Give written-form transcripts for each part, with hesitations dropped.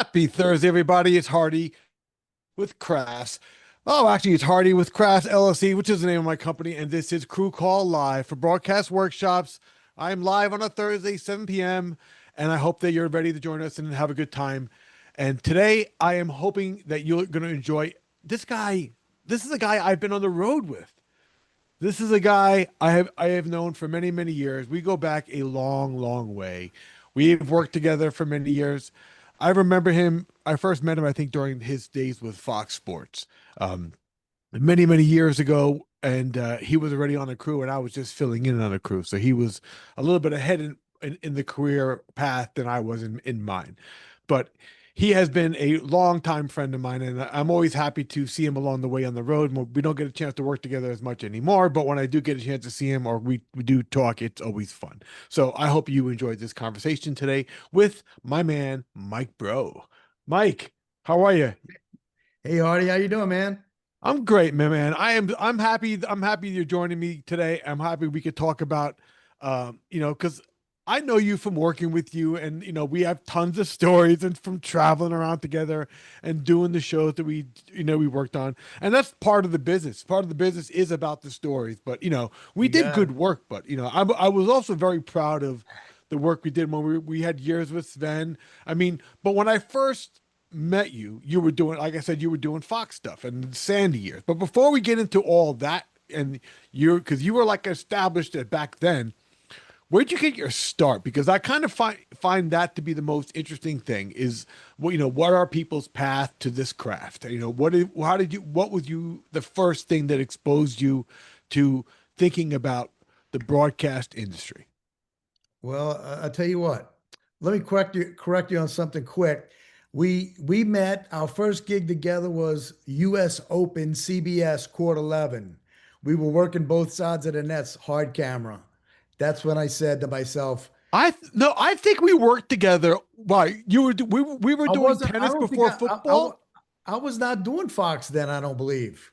Happy Thursday, everybody. It's Hardy with Crass. Oh, actually, it's Hardy with Crass LLC, which is the name of my company. And this is Crew Call Live for broadcast workshops. I'm live on a Thursday, 7 p.m. And I hope that you're ready to join us and have a good time. And today, I am hoping that you're going to enjoy this guy. This is a guy I've been on the road with. This is a guy I have known for many, many years. We go back a long, long way. We've worked together for many years. I remember him. I first met him, I think, during his days with Fox Sports, um, many, many years ago. And he was already on a crew, and I was just filling in on a crew. So he was a little bit ahead in the career path than I was in mine. But he has been a longtime friend of mine, and I'm always happy to see him along the way on the road. We don't get a chance to work together as much anymore, but when I do get a chance to see him or we do talk, it's always fun. So I hope you enjoyed this conversation today with my man, Mike Breaux. Mike, how are you? Hey Hardy, how you doing, man? I'm great, man. I'm happy. I'm happy you're joining me today. I'm happy we could talk about, because I know you from working with you, and we have tons of stories and from traveling around together and doing the shows that we worked on, and that's part of the business. Part of the business is about the stories, but we You did got good it. work. But I was also very proud of the work we did when we had years with Sven. I mean, but when I first met you, you were doing, like I said, you were doing Fox stuff and Sandy years. But before we get into all that, and because you were like established at back then, where'd you get your start? Because I kind of find that to be the most interesting thing is what are people's path to this craft? What was you the first thing that exposed you to thinking about the broadcast industry? Well, I'll tell you what. Let me correct you on something quick. We met. Our first gig together was U.S. Open CBS Court 11. We were working both sides of the nets, hard camera. That's when I said to myself, No, I think we worked together. Why we were I doing wasn't. I tennis don't think before football. I was not doing Fox then. I don't believe.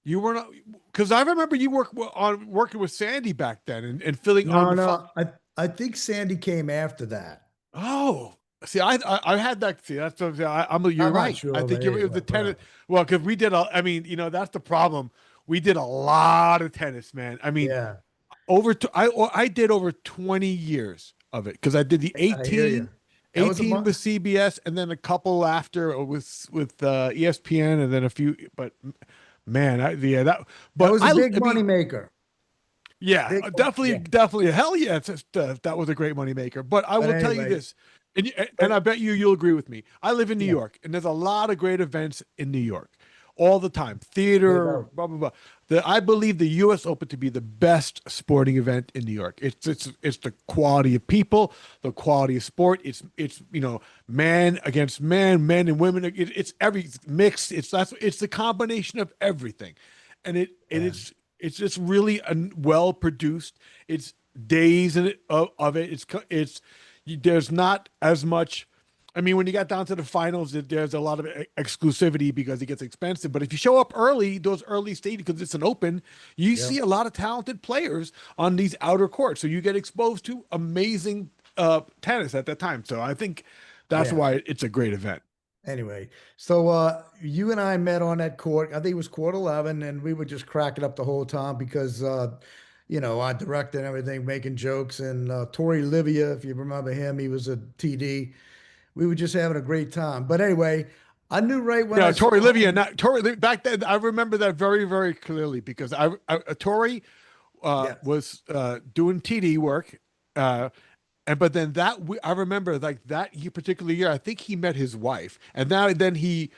You were not, because I remember you working with Sandy back then and filling on No, the no. I think Sandy came after that. Oh, see, I had that. See, that's what I'm saying. You're I'm not right. I sure, but think it was the anyway, tennis. whatever. Well, because we did I mean, that's the problem. We did a lot of tennis, man. I mean, Yeah, I did over 20 years of it because I did the I hear you. That was a 18 month. with CBS, and then a couple after with ESPN, and then a few. But man, yeah, that. That But was a big I mean, money maker. yeah, Big, definitely, yeah. definitely. Hell yeah, that was a great moneymaker. But I But will tell you anyway, this, and I but bet you'll agree with me. I live in New yeah, York, and there's a lot of great events in New York all the time. no Theater, doubt. blah blah blah. I believe the U.S. Open to be the best sporting event in New York. It's the quality of people, the quality of sport. It's man against man, men and women. It's every mixed. It's the combination of everything, and Yeah. it's just really well produced. It's days of it. There's not as much. I mean, when you got down to the finals, there's a lot of exclusivity because it gets expensive. But if you show up early, those early stages, because it's an open, you Yeah. see a lot of talented players on these outer courts. So you get exposed to amazing tennis at that time. So I think that's Yeah. why it's a great event. Anyway, so you and I met on that court. I think it was court 11, and we were just cracking up the whole time because I directed and everything, making jokes. And Tori Livia, if you remember him, he was a TD. We were just having a great time. But anyway, I knew right when Yeah, I saw Tori Livia, Hardy. not Tori back then. I remember that very, very clearly because Tori Yes. was doing TD work, uh, but then I remember like that particular year. I think he met his wife, and then he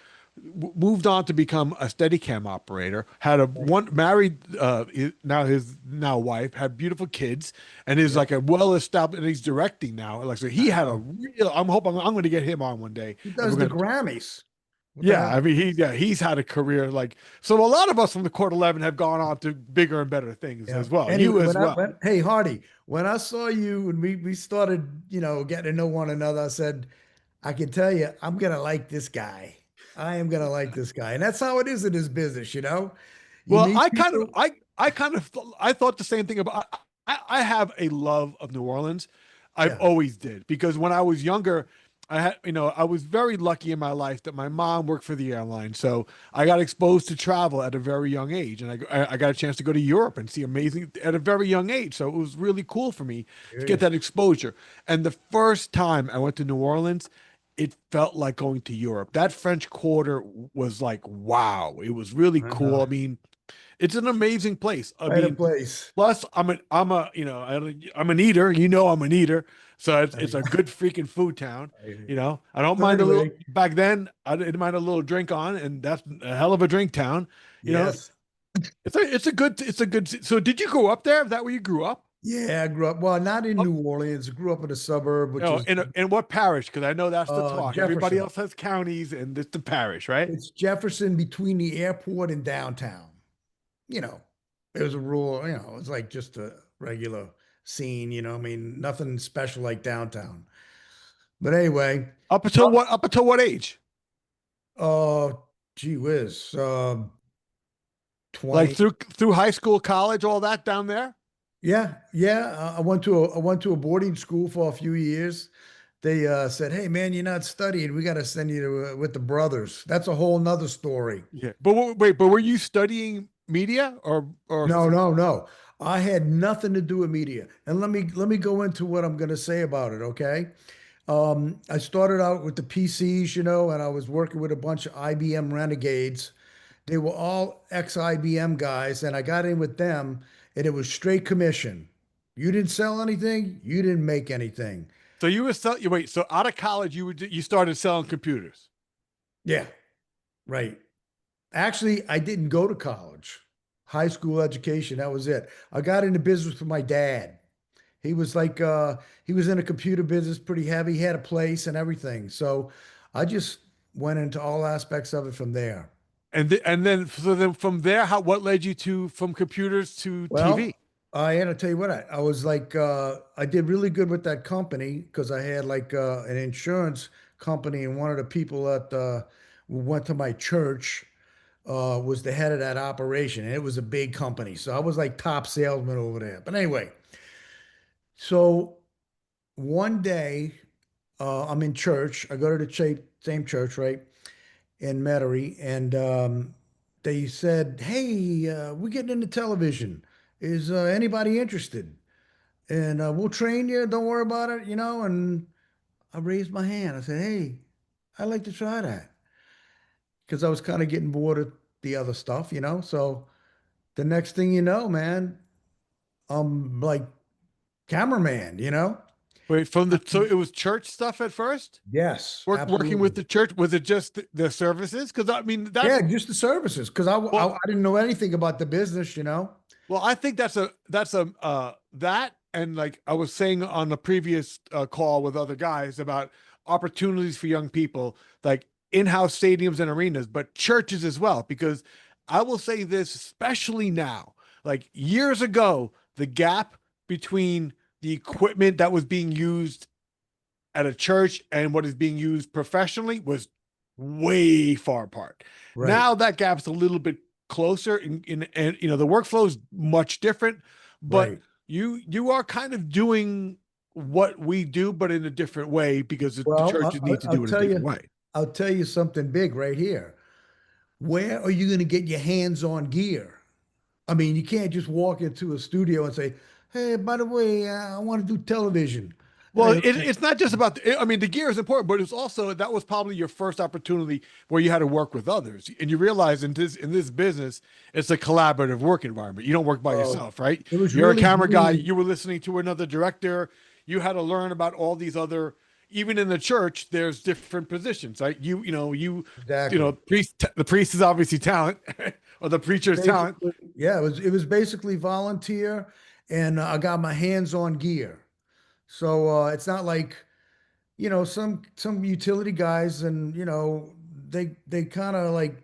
moved on to become a Steadicam operator. Had a one married his now wife, had beautiful kids, and is Yep. like a well established. And he's directing now. Like so, he I had a know. real. I'm hoping I'm going to get him on one day, He and does we're the going to. Grammys. What the Yeah, I hell? mean he's had a career like so. A lot of us from the Court 11 have gone on to bigger and better things Yeah. as well. Anyway, You as well. hey Hardy, when I saw you and we started, getting to know one another, I said, I can tell you, I'm gonna like this guy. I am gonna like this guy. And that's how it is in this business, you know? You Well, meet people. I kind of I thought the same thing about I have a love of New Orleans. I've Yeah. always did because when I was younger, I had, I was very lucky in my life that my mom worked for the airline. So I got exposed to travel at a very young age. And I got a chance to go to Europe and see amazing at a very young age. So it was really cool for me to get Yeah. that exposure. And the first time I went to New Orleans, it felt like going to Europe. That French Quarter was like, wow, it was really I cool. know. I mean, it's an amazing place. I Quite a mean, place. plus I'm a, I'm an eater. I'm an eater. So it's I, a good freaking food town. I, I don't so mind a little. anyway, Back then, I didn't mind a little drink on, and that's a hell of a drink town. You know, yes. it's a good. So did you grow up there? Is that where you grew up? Yeah, I grew up, well, not in Oh, New Orleans. I grew up in a suburb, which is in what parish? Because I know that's the talk. Everybody Jefferson. else has counties, and it's the parish, right? It's Jefferson between the airport and downtown. You know, it was a rural, it's like just a regular scene, I mean, nothing special like downtown. But anyway, Up until what age? uh, gee whiz, Like 20. through high school, college, all that down there? Yeah, yeah. I went to a boarding school for a few years. They said, "Hey, man, you're not studying. We got to send you to with the brothers." That's a whole nother story. Yeah. But wait, but were you studying media or No, no, no. I had nothing to do with media. And let me go into what I'm going to say about it, okay? I started out with the PCs, and I was working with a bunch of IBM renegades. They were all ex-IBM guys, and I got in with them, and it was straight commission. You didn't sell anything, you didn't make anything. so you were wait, so out of college you started selling computers. Yeah, right. Actually, I didn't go to college. High school education, that was it. I got into business with my dad. He was like he was in a computer business pretty heavy. He had a place and everything. So I just went into all aspects of it from there. And then from there, how what led you to from computers to TV? Well, I had to tell you what, I was like I did really good with that company because I had like an insurance company, and one of the people that who went to my church was the head of that operation, and it was a big company. So I was like top salesman over there. But anyway, so one day I'm in church. I go to the same church, right, in Metairie, and they said, "Hey, we're getting into television. Is anybody interested? And we'll train you. Don't worry about it, And I raised my hand. I said, "Hey, I'd like to try that," because I was kind of getting bored of the other stuff. So the next thing you know, man, I'm like cameraman. Wait, so it was church stuff at first? Yes, Working with absolutely. the church, was it just the services? Because I mean Yeah, that's just the services, because I well, didn't know anything about the business. well, I think that's a that and like I was saying on the previous call with other guys about opportunities for young people, like in-house stadiums and arenas, but churches as well. Because I will say this, especially now, like years ago, the gap between the equipment that was being used at a church and what is being used professionally was way far apart. Right, Now that gap's a little bit closer and the workflow is much different, but right. you are kind of doing what we do, but in a different way because the Well, churches need to I'll do it a tell different you, way. I'll tell you something big right here. Where are you going to get your hands on gear? I mean, you can't just walk into a studio and say, "Hey, by the way, I want to do television." Well, it's not just about I mean, the gear is important, but it's also that was probably your first opportunity where you had to work with others, and you realize in this business, it's a collaborative work environment. You don't work by Well, yourself, right? it was You're a really camera guy. green. You were listening to another director. You had to learn about all these other. Even in the church, there's different positions, right? Exactly. The priest is obviously talent, or the preacher is talent. Basically, yeah, it was basically volunteer, and I got my hands on gear. So it's not like, some utility guys, and they kind of like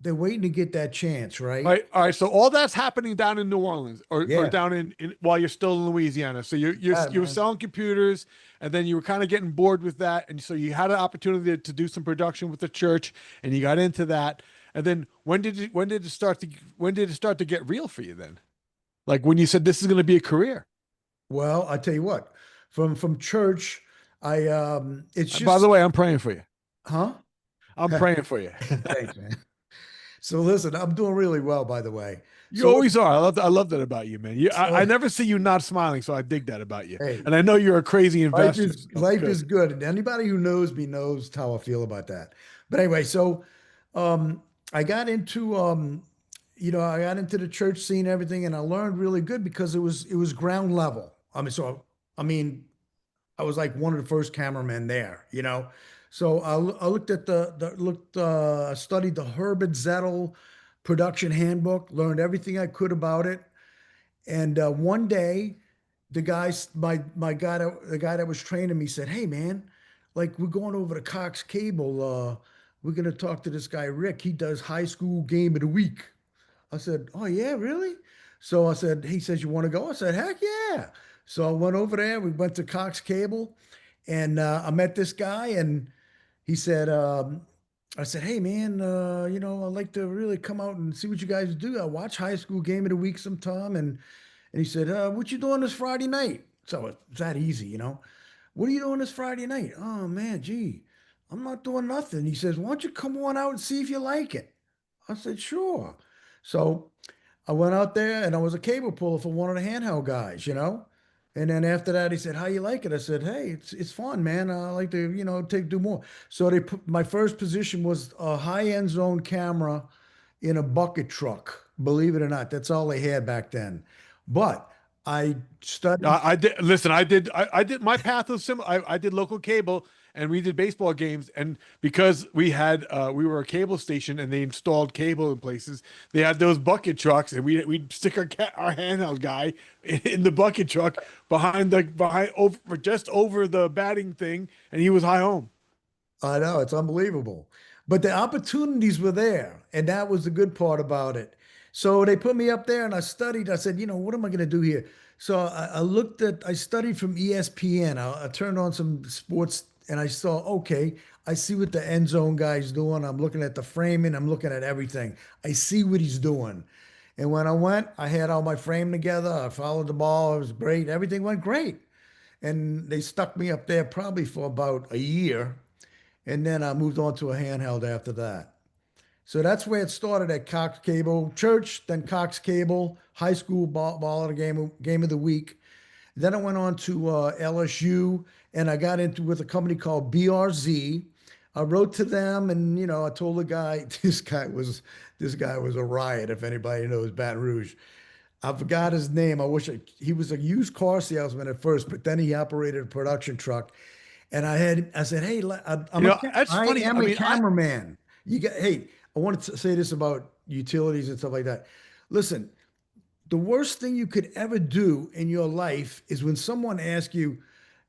they're waiting to get that chance, right? All right. So all that's happening down in New Orleans, or Yeah, down in while you're still in Louisiana. So yeah, you were man. selling computers, and then you were kind of getting bored with that, and so you had an opportunity to do some production with the church, and you got into that. And then when did it start to get real for you then? Like when you said this is going to be a career. Well, I tell you what, from church, It's By the just, way, I'm praying for you. huh? I'm praying for you. Thanks, man. So listen, I'm doing really well, by the way. You So always are. I love that about you, man. so I never see you not smiling, so I dig that about you. hey, And I know you're a crazy life investor, is so life good. is good, and anybody who knows me knows how I feel about that. But anyway, so um, I got into I got into the church scene, and everything, and I learned really good because it was ground level. I mean, I was like one of the first cameramen there, you know. So I looked at I studied the Herbert Zettel production handbook, learned everything I could about it. And one day, the guy that was training me said, "Hey, man, like we're going over to Cox Cable. We're gonna talk to this guy Rick. He does high school game of the week." I said, "Oh yeah, really?" So I said, "He says you want to go?" I said, "Heck yeah!" So I went over there. We went to Cox Cable, and I met this guy, and he said, I said, "Hey man, I'd like to really come out and see what you guys do. I watch high school game of the week sometime." And he said, "What you doing this Friday night?" So it's that easy, you know. "What are you doing this Friday night?" "Oh man, gee, I'm not doing nothing." He says, "Why don't you come on out and see if you like it?" I said, "Sure." So I went out there and I was a cable puller for one of the handheld guys, you know. And then after that, he said, "How you like it?" I said, "Hey, it's fun, man. I like to, do more." So they put my first position was a high end zone camera in a bucket truck. Believe it or not, that's all they had back then. But I studied. I did listen. I did. My path was similar. I did local cable, and we did baseball games. And because we were a cable station, and they installed cable in places, they had those bucket trucks, and we'd stick our handheld guy in the bucket truck behind over just over the batting thing, and he was high home. I know it's unbelievable, but the opportunities were there, and that was the good part about it. So they put me up there, and I studied. I said, "What am I going to do here?" So I studied from ESPN. I turned on some sports, and I saw, okay, I see what the end zone guy's doing. I'm looking at the framing. I'm looking at everything. I see what he's doing. And when I went, I had all my frame together. I followed the ball. It was great. Everything went great. And they stuck me up there probably for about a year. And then I moved on to a handheld after that. So that's where it started at Cox Cable Church, then Cox Cable, high school ball of the game of the week. Then I went on to LSU and I got into with a company called BRZ. I wrote to them and I told the guy this guy was a riot if anybody knows Baton Rouge. I forgot his name. He was a used car salesman at first, but then he operated a production truck. And I said, "Hey, That's I funny. am I a mean, cameraman. Hey, I wanted to say this about utilities and stuff like that. Listen, the worst thing you could ever do in your life is when someone asks you,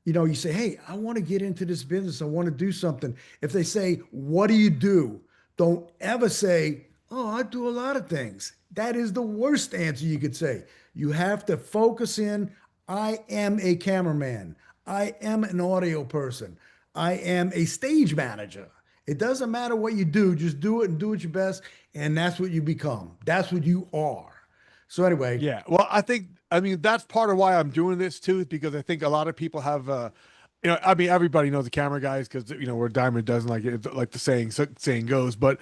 you say, "Hey, I want to get into this business. I want to do something." If they say, "What do you do?" Don't ever say, "Oh, I do a lot of things." That is the worst answer you could say. You have to focus in. I am a cameraman. I am an audio person. I am a stage manager. It doesn't matter what you do, just do it and do it your best. And that's what you become. That's what you are. So, anyway, yeah. Well, I mean, that's part of why I'm doing this too, is because I think a lot of people have, I mean, everybody knows the camera guys because, we're a dime a dozen, like the saying goes. But,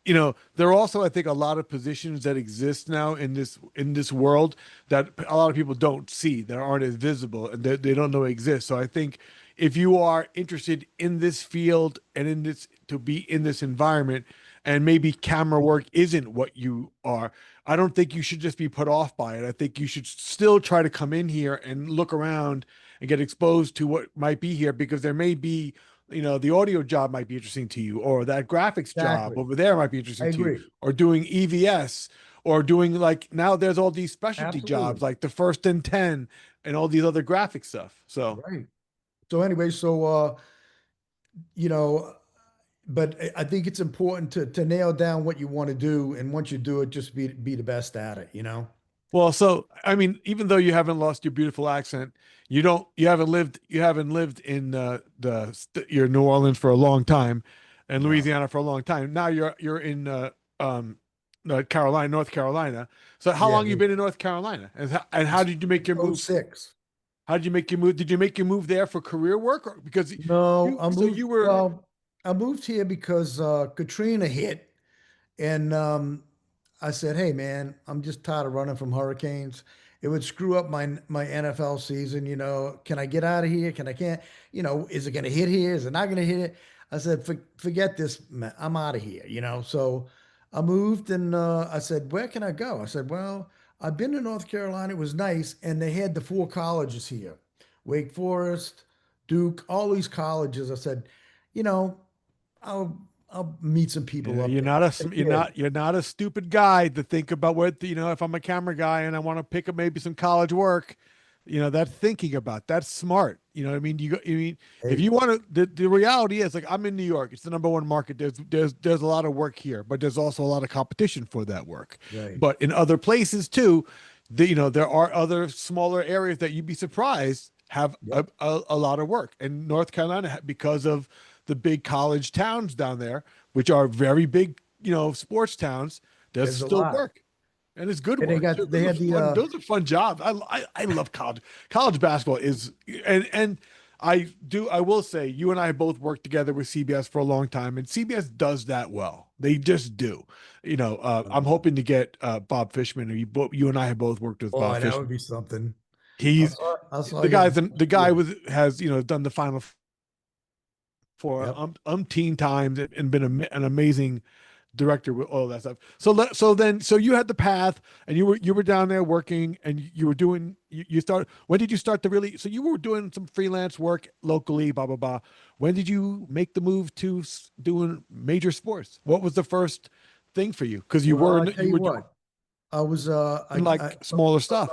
there are also, I think, a lot of positions that exist now in this world that a lot of people don't see, that aren't as visible, and they don't know exist. So I think if you are interested in this field and to be in this environment, and maybe camera work isn't what you are, I don't think you should just be put off by it. I think you should still try to come in here and look around and get exposed to what might be here, because there may be, the audio job might be interesting to you, or that graphics job exactly. over there might be I interesting to you, agree. or doing EVS, or doing, like, now there's all these specialty jobs Absolutely. like the first and 10 and all these other graphic stuff. So, Right. So, anyway, you know, but I think it's important to nail down what you want to do. And once you do it, just be the best at it. well, so I mean, even though you haven't lost your beautiful accent, you haven't lived in your New Orleans for a long time, and No. Louisiana for a long time. Now you're in um North Carolina. So how Yeah. long you been in North Carolina, and how Since did you make your move? '06. How did you make your move? Did you make your move there for career work, or because No, you? So you were. I moved here because Katrina hit. And I said, "Hey, man, I'm just tired of running from hurricanes. It would screw up my NFL season. Can I get out of here? Can I can't? Is it going to hit here? Is it not going to hit it?" I said, "Forget this, man. I'm out of here." So I moved, and I said, "Where can I go?" I said, "Well, I've been to North Carolina. It was nice, and they had the four colleges here: Wake Forest, Duke, all these colleges." I said, "You know, I'll." I'll meet some people up You're there. not I a said, you're "Yeah, not a stupid guy to think about what if I'm a camera guy and I want to pick up maybe some college work, that's thinking about that's smart. You know what I mean? I mean if hey, you want to the reality is like I'm in New York. It's the number one market. There's a lot of work here, but there's also a lot of competition for that work. right, But in other places too, there are other smaller areas that you'd be surprised have yep, a lot of work. And North Carolina, because of the big college towns down there, which are very big, sports towns, there's there's a still lot." work. And it's good And work too. they had the Those are fun jobs. I love college. College basketball is and I will say you and I both worked together with CBS for a long time, and CBS does that well. They just do. I'm uh, hoping to get Bob Fishman. You and I have both worked with Bob boy, that would Fishman. be something. He's I saw the his guy's book. the guy Yeah, was has done the final for yep. umpteen times and been an amazing director with all that stuff. So you had the path and you were down there working and you were doing you start when did you start to really so you were doing some freelance work locally, blah blah blah. When did you make the move to doing major sports? What was the first thing for you? Because Well, I tell you you were doing what, I was I like smaller stuff.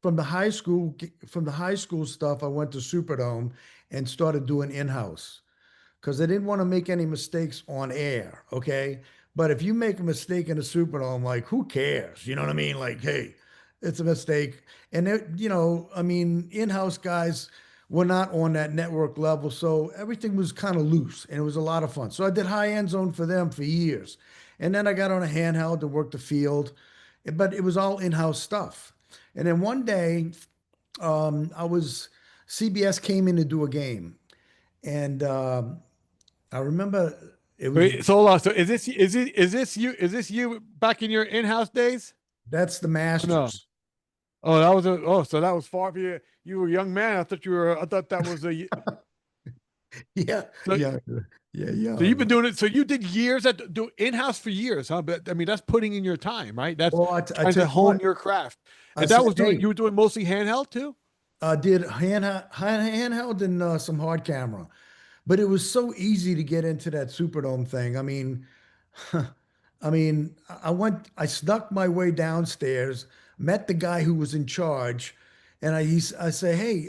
from the high school stuff, I went to Superdome and started doing in-house, because they didn't want to make any mistakes on air. Okay. But if you make a mistake in a Superdome, like, who cares? You know what I mean? Like, hey, it's a mistake. And I mean, in-house guys were not on that network level. So everything was kind of loose and it was a lot of fun. So I did high end zone for them for years. And then I got on a handheld to work the field, but it was all in-house stuff. And then one day, I was, CBS came in to do a game. And I remember it was Wait, so hold on. So is this you back in your in-house days? that's the Oh, no. Masters. So that was far for you. You were a young man. I thought that was a Yeah, so, yeah, yeah, so you've been young. doing it. So you did years do in-house for years, huh? But I mean, that's putting in your time, right? That's Well, I trying tell to you hone what, your craft. I And that said, was doing hey, you were doing mostly handheld too? I did handheld and some hard camera, but it was so easy to get into that Superdome thing. I mean, I snuck my way downstairs, met the guy who was in charge, and I say, "Hey,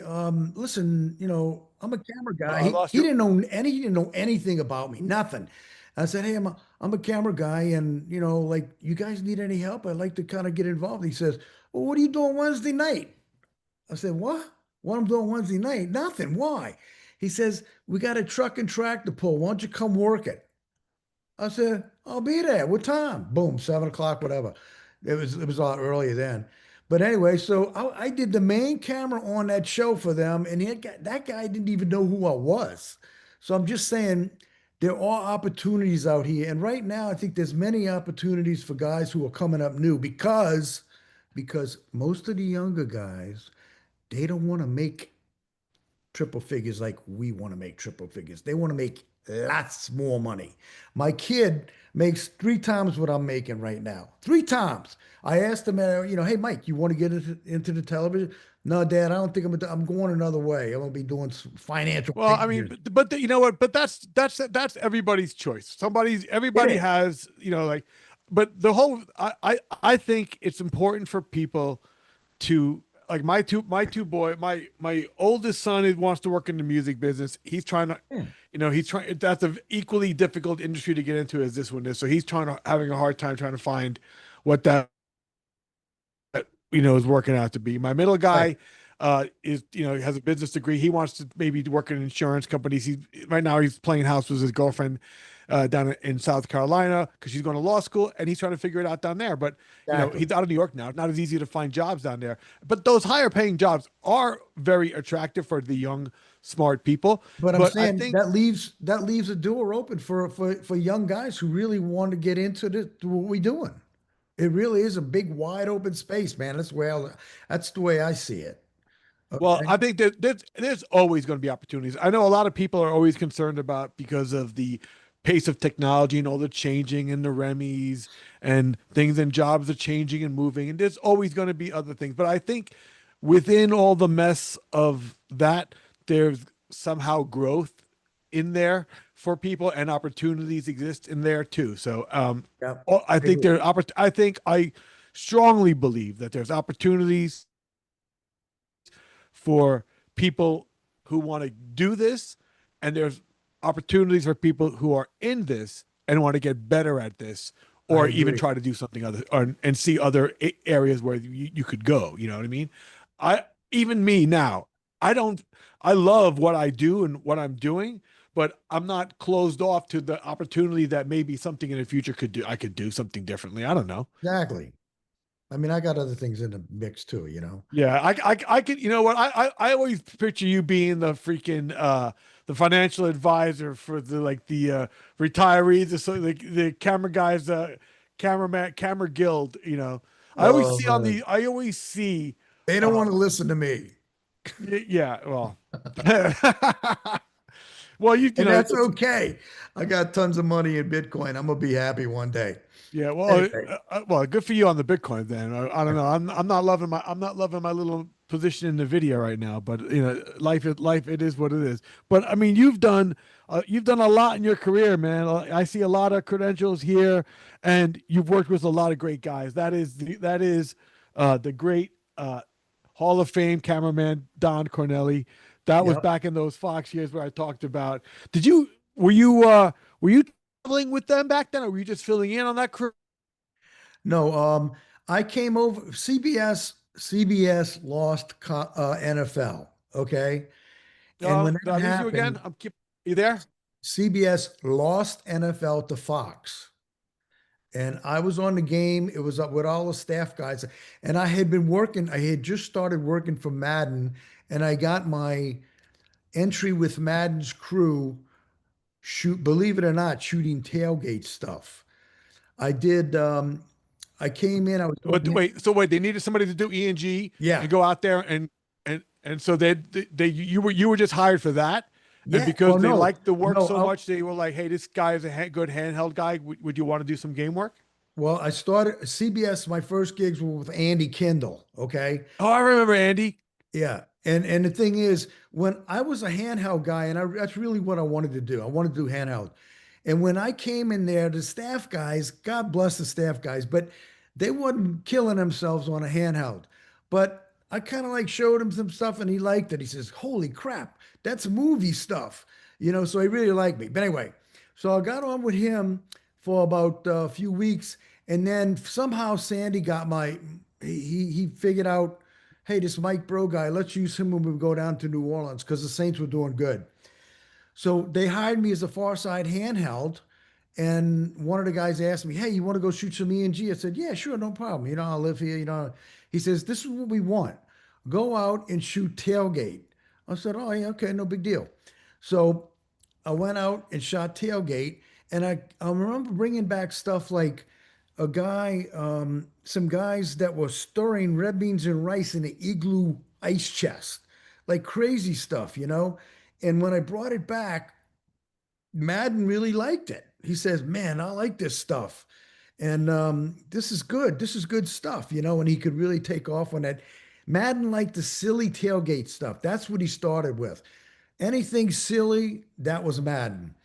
listen, I'm a camera guy." I He lost he you. didn't know any he didn't know anything about me, nothing. I said, "Hey, I'm a camera guy, and like, you guys need any help? I'd like to kind of get involved." He says, "Well, what are you doing Wednesday night?" I said, "What? What I'm doing Wednesday night? Nothing. Why?" He says, "We got a truck and tractor pull. Why don't you come work it?" I said, "I'll be there. What time?" Boom, 7 o'clock, whatever. It was a lot earlier then. But anyway, so I did the main camera on that show for them, and that guy didn't even know who I was. So I'm just saying there are opportunities out here. And right now, I think there's many opportunities for guys who are coming up new, because most of the younger guys, they don't want to make triple figures like we want to make triple figures. They want to make lots more money. My kid makes 3 times what I'm making right now. 3 times. I asked him, "Hey, Mike, you want to get into the television?" "No, Dad, I don't think I'm going another way. I'm going to be doing some financial Well, I mean, management." you know what? But that's everybody's choice. It Everybody is. has, like, but I think it's important for people to like my oldest son is wants to work in the music business. He's trying to, Yeah. he's trying. That's an equally difficult industry to get into as this one is. So he's having a hard time trying to find what that is working out to be. My middle Right. guy is has a business degree. He wants to maybe work in insurance companies. Right now he's playing house with his girlfriend. down in South Carolina because she's going to law school, and he's trying to figure it out down there. But Exactly. he's out of New York now. It's not as easy to find jobs down there. But those higher paying jobs are very attractive for the young, smart people. But I'm But I saying think, that leaves a door open for young guys who really want to get into what we're doing. It really is a big, wide open space, man. That's the way I see it. well, Okay. I think that there's always going to be opportunities. I know a lot of people are always concerned about because of the pace of technology and all the changing and the Remy's and things and jobs are changing and moving. And there's always going to be other things. But I think within all the mess of that, there's somehow growth in there for people and opportunities exist in there too. So Yeah, I I think agree. I think I strongly believe that there's opportunities for people who want to do this, and there's opportunities for people who are in this and want to get better at this, I or even agree. try to do something other and see other areas where you could go. You know what I mean? I even me now, I don't. I love what I do and what I'm doing, but I'm not closed off to the opportunity that maybe something in the future could do. I could do something differently. I don't know. Exactly. I mean, I got other things in the mix too, you know. Yeah, I could, you know what? I always picture you being the freaking the financial advisor for the like the retirees, the so the camera guys, cameraman, camera guild, you know. Oh man, I always see they don't uh want to listen to me, yeah, well. Well, you and know, that's okay. I got tons of money in Bitcoin. I'm gonna be happy one day. yeah, well, Anyway, well, good for you on the Bitcoin then. I don't know. I'm not loving my little position in the video right now, but life it is what it is. But I mean, you've done a lot in your career, man. I see a lot of credentials here, and you've worked with a lot of great guys. That is the great Hall of Fame cameraman Don Cornelli. That was yeah. back in those Fox years where I talked about. Were you traveling with them back then, or were you just filling in on that crew? No, I came over CBS lost NFL. Okay. And when Did that I lose you again? happened, You there? CBS lost NFL to Fox. And I was on the game. It was up with all the staff guys. And I had just started working for Madden, and I got my entry with Madden's crew, believe it or not, shooting tailgate stuff. I did, I came in, I was doing, Wait, they needed somebody to do E&G yeah, and go out there and so they you were just hired for that, and yeah. because Well, they no, liked the work no. so much, they were like, hey, this guy is a good handheld guy. Would you want to do some game work? Well, I started CBS. My first gigs were with Andy Kindle. Okay. Oh, I remember Andy. Yeah. And the thing is, when I was a handheld guy, and that's really what I wanted to do. I wanted to do handheld. And when I came in there, the staff guys, God bless the staff guys, but they wasn't killing themselves on a handheld. But I kind of like showed him some stuff and he liked it. He says, "Holy crap, that's movie stuff." So he really liked me. But anyway, so I got on with him for about a few weeks. And then somehow Sandy got he figured out, hey, this Mike Breaux guy, let's use him when we go down to New Orleans because the Saints were doing good. So they hired me as a far side handheld. And one of the guys asked me, "Hey, you want to go shoot some E&G?" I said, "Yeah, sure, no problem. I live here. He says, "This is what we want. Go out and shoot tailgate." I said, "Oh, yeah, okay, no big deal." So I went out and shot tailgate. And I remember bringing back stuff like some guys that were stirring red beans and rice in an igloo ice chest, like crazy stuff. And when I brought it back, Madden really liked it. He says, "Man, I like this stuff. And this is good. This is good stuff. And he could really take off on that. Madden liked the silly tailgate stuff. That's what he started with. Anything silly, that was Madden.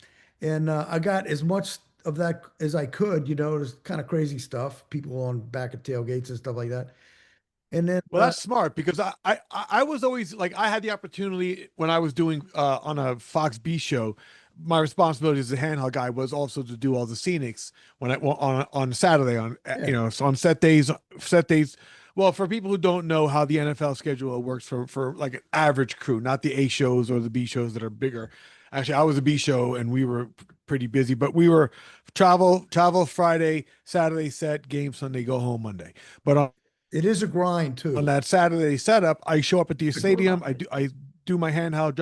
And I got as much of that as I could. There's kind of crazy stuff, people on back of tailgates and stuff like that. And then, Well, that's smart because I was always like I had the opportunity when I was doing on a Fox B show. My responsibility as a handheld guy was also to do all the scenics on Saturday yeah, so on set days. Well, for people who don't know how the NFL schedule works for like an average crew, not the A shows or the B shows that are bigger. Actually, I was a B show and we were pretty busy, but we were travel Friday, Saturday set, game Sunday, go home Monday. But It is a grind on too. that Saturday setup, I show up at the It's a stadium. grind. I do my handheld,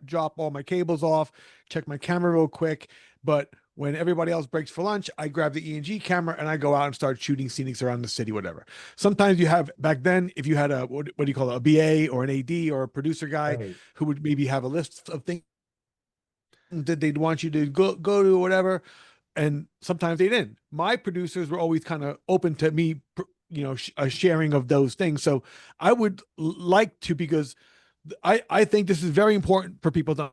drop all my cables off, check my camera real quick. But when everybody else breaks for lunch, I grab the E&G camera and I go out and start shooting scenics around the city, whatever. Sometimes you have back then, if you had a what do you call it, a BA or an AD or a producer guy Right. who would maybe have a list of things that they'd want you to go to or whatever, and sometimes they didn't. My producers were always kind of open to me, a sharing of those things. So I would like to, because I think this is very important for people to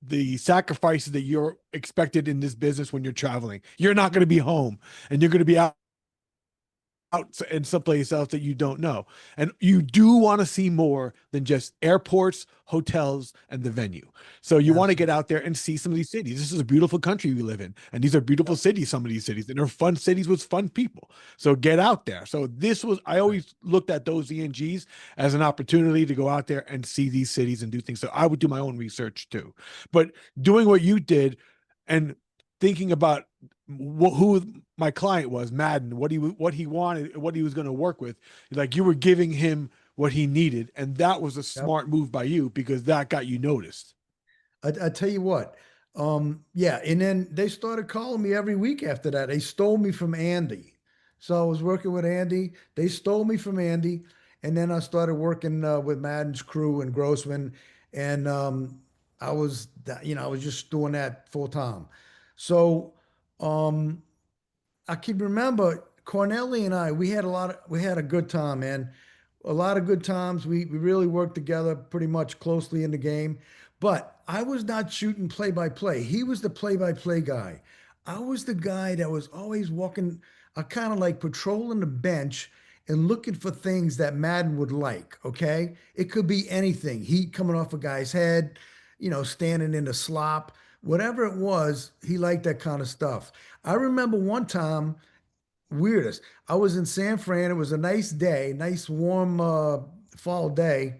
the sacrifices that you're expected in this business when you're traveling. You're not going to be home, and you're going to be out in someplace else that you don't know. And you do want to see more than just airports, hotels, and the venue. So you want to get Absolutely. out there and see some of these cities. This is a beautiful country we live in. And these are beautiful cities, some of these cities. And they're fun cities with fun people. So get out there. So I Right. always looked at those ENGs as an opportunity to go out there and see these cities and do things. So I would do my own research too. But doing what you did and thinking about who my client was, Madden, what he wanted, what he was going to work with. Like, you were giving him what he needed, and that was a Yep. smart move by you because that got you noticed. I tell you what, yeah, and then they started calling me every week after that. They stole me from Andy. So I was working with Andy. They stole me from Andy, and then I started working with Madden's crew and Grossman, and I was just doing that full time. So um, I can remember Cornelli and I, we had a good time, man. A lot of good times. We really worked together pretty much closely in the game. But I was not shooting play by play. He was the play by play guy. I was the guy that was always walking, kind of like patrolling the bench and looking for things that Madden would like. Okay. It could be anything. Heat coming off a guy's head, standing in the slop, whatever it was, he liked that kind of stuff. I remember one time, weirdest. I was in San Fran. It was a nice day, nice warm fall day,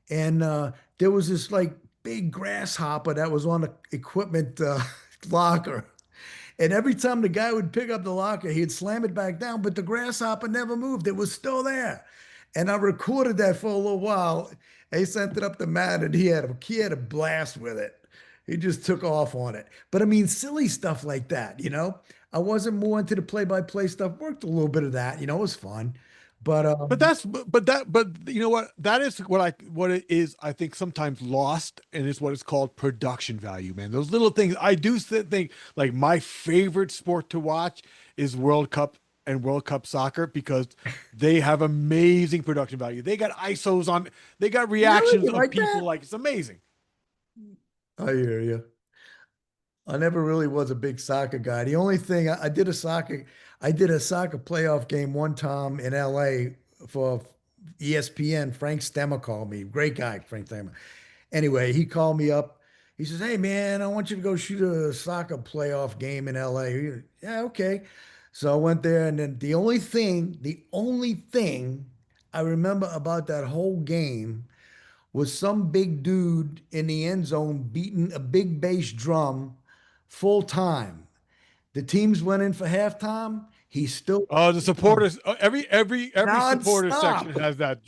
and there was this like big grasshopper that was on the equipment locker. And every time the guy would pick up the locker, he'd slam it back down, but the grasshopper never moved. It was still there. And I recorded that for a little while. I sent it up to Matt, and he had a blast with it. He just took off on it. But I mean, silly stuff like that, you know. I wasn't more into the play-by-play stuff. Worked a little bit of that, it was fun. But But you know what, that is what it is, I think, sometimes lost, and it's what is called production value, man. Those little things. I do think, like, my favorite sport to watch is World Cup and World Cup soccer, because they have amazing production value. They got ISOs on, they got really, reactions you of like people, that? like, it's amazing. I hear you. I never really was a big soccer guy. The only thing I did a soccer playoff game one time in LA for ESPN. Frank Stemmer called me. Great guy, Frank Stemmer. Anyway, he called me up. He says, "Hey man, I want you to go shoot a soccer playoff game in LA." Yeah, okay. So I went there, and then the only thing I remember about that whole game was some big dude in the end zone beating a big bass drum full time. The teams went in for halftime. He still The supporters, every supporter section nonstop. has that.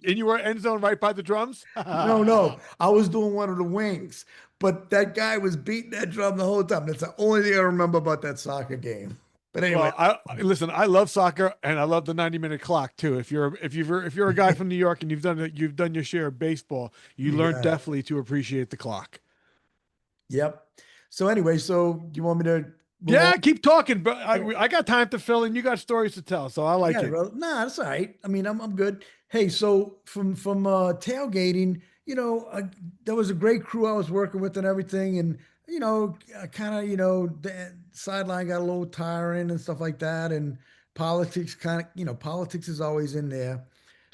And you were end zone right by the drums. No, no, I was doing one of the wings, but that guy was beating that drum the whole time. That's the only thing I remember about that soccer game. But anyway, Well, listen. I love soccer, and I love the 90-minute clock too. If you're a guy from New York and you've done your share of baseball, you learn yeah, definitely to appreciate the clock. yep. So anyway, so you want me to move on? Yeah, keep talking, but Okay. I got time to fill in. You got stories to tell, so I I like got it, it. bro. Nah, that's all right. I mean, I'm good. Hey, so from tailgating, there was a great crew I was working with and everything, and I kind of the sideline got a little tiring and stuff like that, and politics kind of politics is always in there.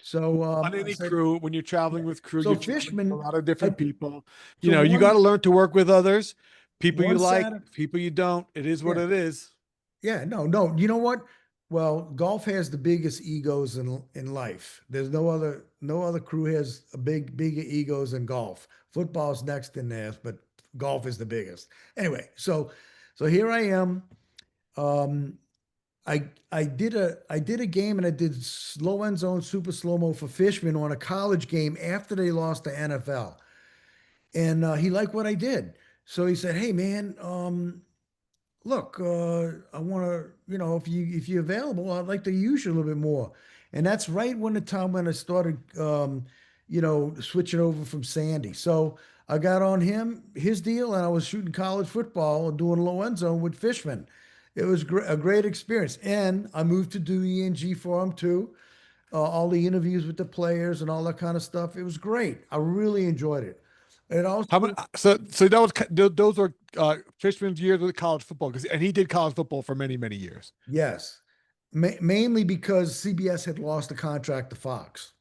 So On I any said, crew, when you're yeah. traveling with crew, So you're traveling with a Fishman, lot of I different people. so You got one to learn to work with others, people you one like, Saturday, people you don't. It is what yeah. it is. Yeah, no, no. You know what? Well, golf has the biggest egos in life. There's no other crew has a bigger egos than golf. Football's next in there, but golf is the biggest. Anyway, so here I am. Um, I did a game and I did slow end zone super slow mo for Fishman on a college game after they lost the NFL, and he liked what I did. So he said, "Hey man, look, I want to, if you're available, I'd like to use you a little bit more." And that's right when the time when I started, switching over from Sandy. So I got on his deal, and I was shooting college football and doing low end zone with Fishman. It was a great experience, and I moved to do ENG for him too. All the interviews with the players and all that kind of stuff. It was great. I really enjoyed it. It How many? also, So that was those were Fishman's years with college football and he did college football for many many years. yes, mainly because CBS had lost the contract to Fox.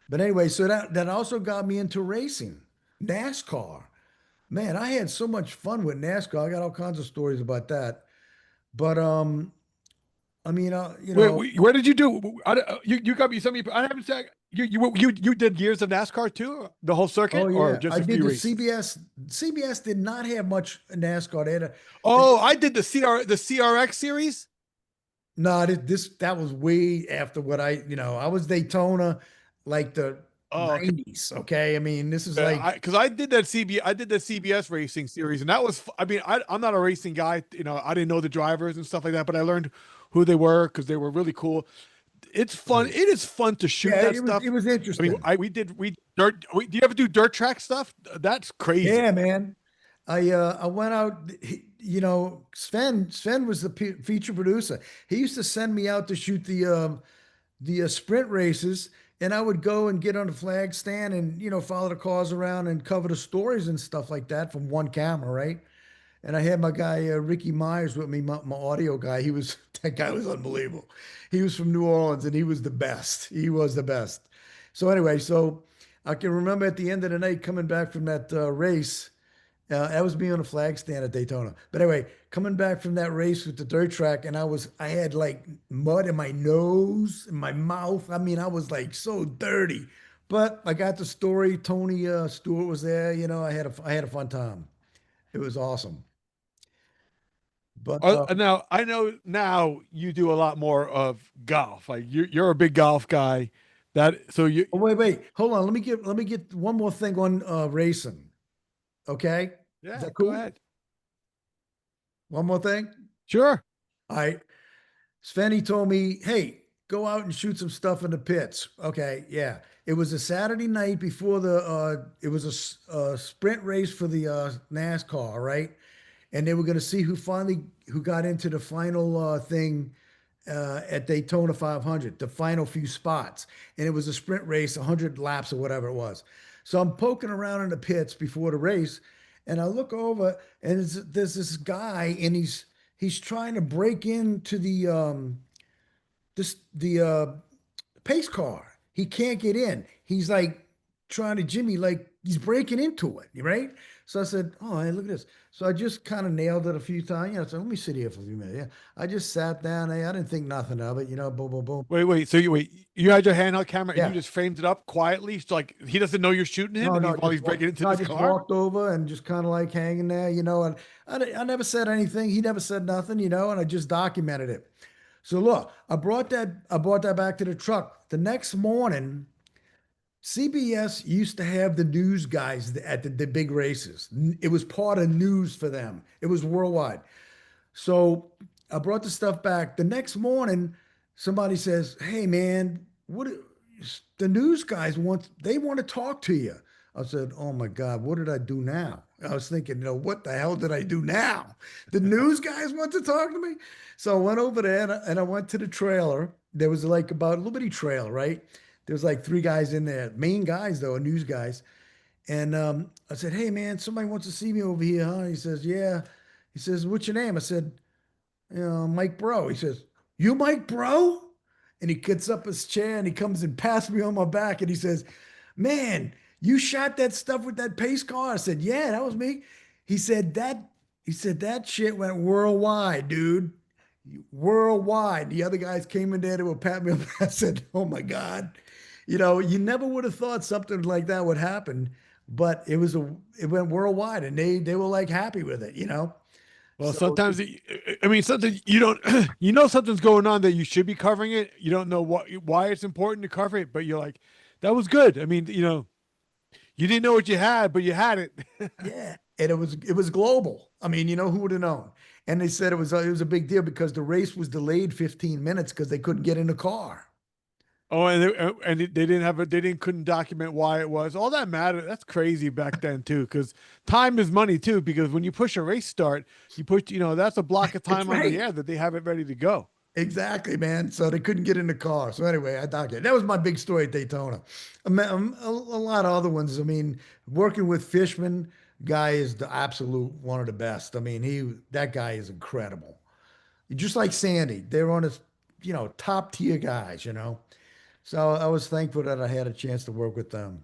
But anyway, so that also got me into racing, NASCAR. Man, I had so much fun with NASCAR. I got all kinds of stories about that. But I mean, Where did you do? You got me some. I haven't said you did years of NASCAR too, the whole oh circuit, or yeah, just I a did few the races? CBS. CBS did not have much NASCAR. They, Oh, I did the CRX series. no, that was way after what I was Daytona, like the Oh, okay. 90s. Okay, I mean, this is like, Because I did the CBS racing series, and that was. I mean, I'm not a racing guy. I didn't know the drivers and stuff like that, but I learned who they were because they were really cool. It's fun. right. It is fun to shoot Yeah, that it stuff. was I mean, interesting. we dirt. Do you ever do dirt track stuff? That's crazy. Yeah, man. I went out, Sven was the feature producer. He used to send me out to shoot the sprint races, and I would go and get on the flag stand and follow the cars around and cover the stories and stuff like that from one camera, right? And I had my guy Ricky Myers with me, my audio guy. That guy was unbelievable. He was from New Orleans and he was the best. He was the best. So anyway, so I can remember at the end of the night coming back from that race. That was me on a flag stand at Daytona. But anyway, coming back from that race with the dirt track, and I had like mud in my nose, in my mouth. I mean, I was like so dirty. But I got the story. Tony Stewart was there. I had a fun time. It was awesome. But Now I know now you do a lot more of golf. Like you're a big golf guy. That so you oh, wait, hold on. Let me get one more thing on racing. Okay, is yeah, that go cool? ahead. One more thing. Sure. All right. Svenny told me, hey, go out and shoot some stuff in the pits. Okay, yeah. It was a Saturday night before it was a sprint race for the NASCAR, right? And they were going to see who got into the final thing at Daytona 500, the final few spots. And it was a sprint race, 100 laps or whatever it was. So I'm poking around in the pits before the race, and I look over, and there's this guy, and he's trying to break into the pace car. He can't get in. He's like trying to jimmy, like he's breaking into it, right? So I said, "Oh, hey, look at this." So I just kind of nailed it a few times. So let me sit here for a few minutes. Yeah, I just sat down. I didn't think nothing of it. Boom, boom, boom. Wait. So you had your handheld camera and you Yeah. just framed it up quietly, so like he doesn't know you're shooting him, No, and no, while he's breaking into I this just car. walked over and just kind of like hanging there, and I never said anything. He never said nothing, and I just documented it. So look, I brought that back to the truck. The next morning, CBS used to have the news guys at the big races. It was part of news for them. It was worldwide. So I brought the stuff back. The next morning, somebody says, "Hey man, the news guys want to talk to you." I said, "Oh my God, what did I do now?" I was thinking, what the hell did I do now? The news guys want to talk to me. So I went over there and I went to the trailer. There was like about a little bitty trailer, right? There was like three guys in there, main guys though, news guys. And I said, "Hey man, somebody wants to see me over here, huh?" He says, "Yeah." He says, "What's your name?" I said, "Mike Breaux." He says, "You Mike Breaux?" And he gets up his chair and he comes and passes me on my back and he says, "Man, you shot that stuff with that pace car?" I said, "Yeah, that was me." He said that shit went worldwide, dude. Worldwide. The other guys came in there to pat me on the back. I said, "Oh my God." You never would have thought something like that would happen but it went worldwide, and they were like happy with it, you know. Well, So sometimes I mean, something you don't, you know, something's going on that you should be covering it. You don't know why it's important to cover it, but you're like, that was good. I mean, you know, you didn't know what you had, but you had it. yeah, and it was global. I mean, who would have known? And they said it was a big deal because the race was delayed 15 minutes because they couldn't get in the car. Oh, and they didn't have they didn't couldn't document why it was. All that mattered. That's crazy back then too, because time is money too. Because when you push a race start, you push, you know, that's a block of That's time on the right. air that they have it ready to go. Exactly, man. So they couldn't get in the car. So anyway, I documented. That was my big story at Daytona. A lot of other ones. I mean, working with Fishman, guy is the absolute one of the best. I mean, that guy is incredible. Just like Sandy, they're on his, top tier guys. So I was thankful that I had a chance to work with them.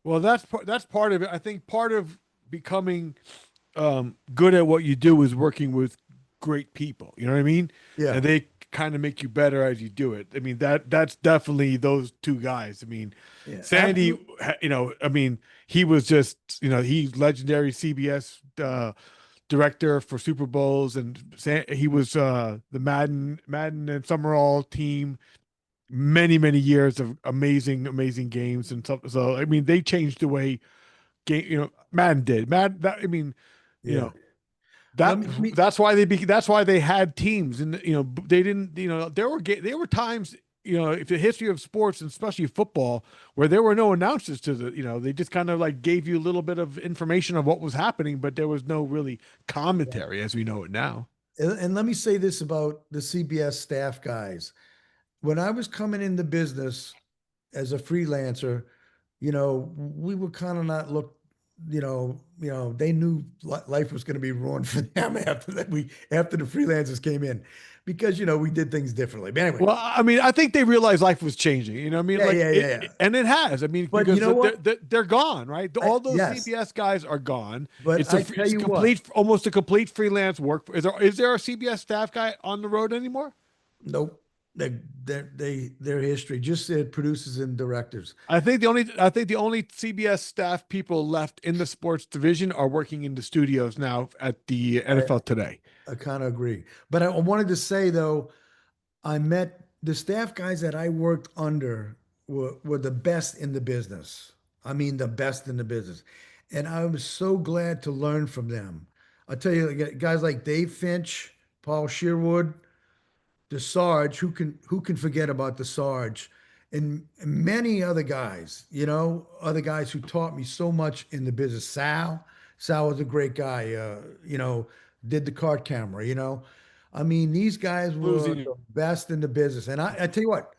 Well, that's part of it. I think part of becoming good at what you do is working with great people. You know what I mean? Yeah, And they kind of make you better as you do it. I mean, that's definitely those two guys. I mean, yeah, Sandy, absolutely. you know, I mean, he was just, you know, he's legendary CBS director for Super Bowls, and he was the Madden and Summerall team. Many years of amazing games and stuff. So I mean, they changed the way game. You know, Madden did. Madden. That I mean, you Yeah. know, that Let me, that's why they had teams, and you know they didn't, you know, there were times, you know, if the history of sports and especially football, where there were no announcers to the, you know, they just kind of like gave you a little bit of information of what was happening, but there was no really commentary as we know it now. and let me say this about the CBS staff guys. When I was coming in the business as a freelancer, we were kind of not looked, they knew life was going to be ruined for them after the freelancers came in because, we did things differently. But anyway, Well, I mean, I think they realized life was changing. You know, what I mean, yeah, like yeah, yeah, yeah. and it has. I mean, But you because know what? they're gone, right? All those Yes, CBS guys are gone. but I tell It's a you what, complete, almost a complete freelance work. Is there a CBS staff guy on the road anymore? nope. Their history just said producers and directors. I think the only CBS staff people left in the sports division are working in the studios now at the I, NFL Today. I kind of agree. But I wanted to say though, I met the staff guys that I worked under were the best in the business. I mean, the best in the business. And I was so glad to learn from them. I tell you, guys like Dave Finch, Paul Sherwood, the Sarge, who can forget about the Sarge, and many other guys, other guys who taught me so much in the business. Sal was a great guy. Did the card camera. I mean, these guys were Losing. the best in the business. And I tell you what,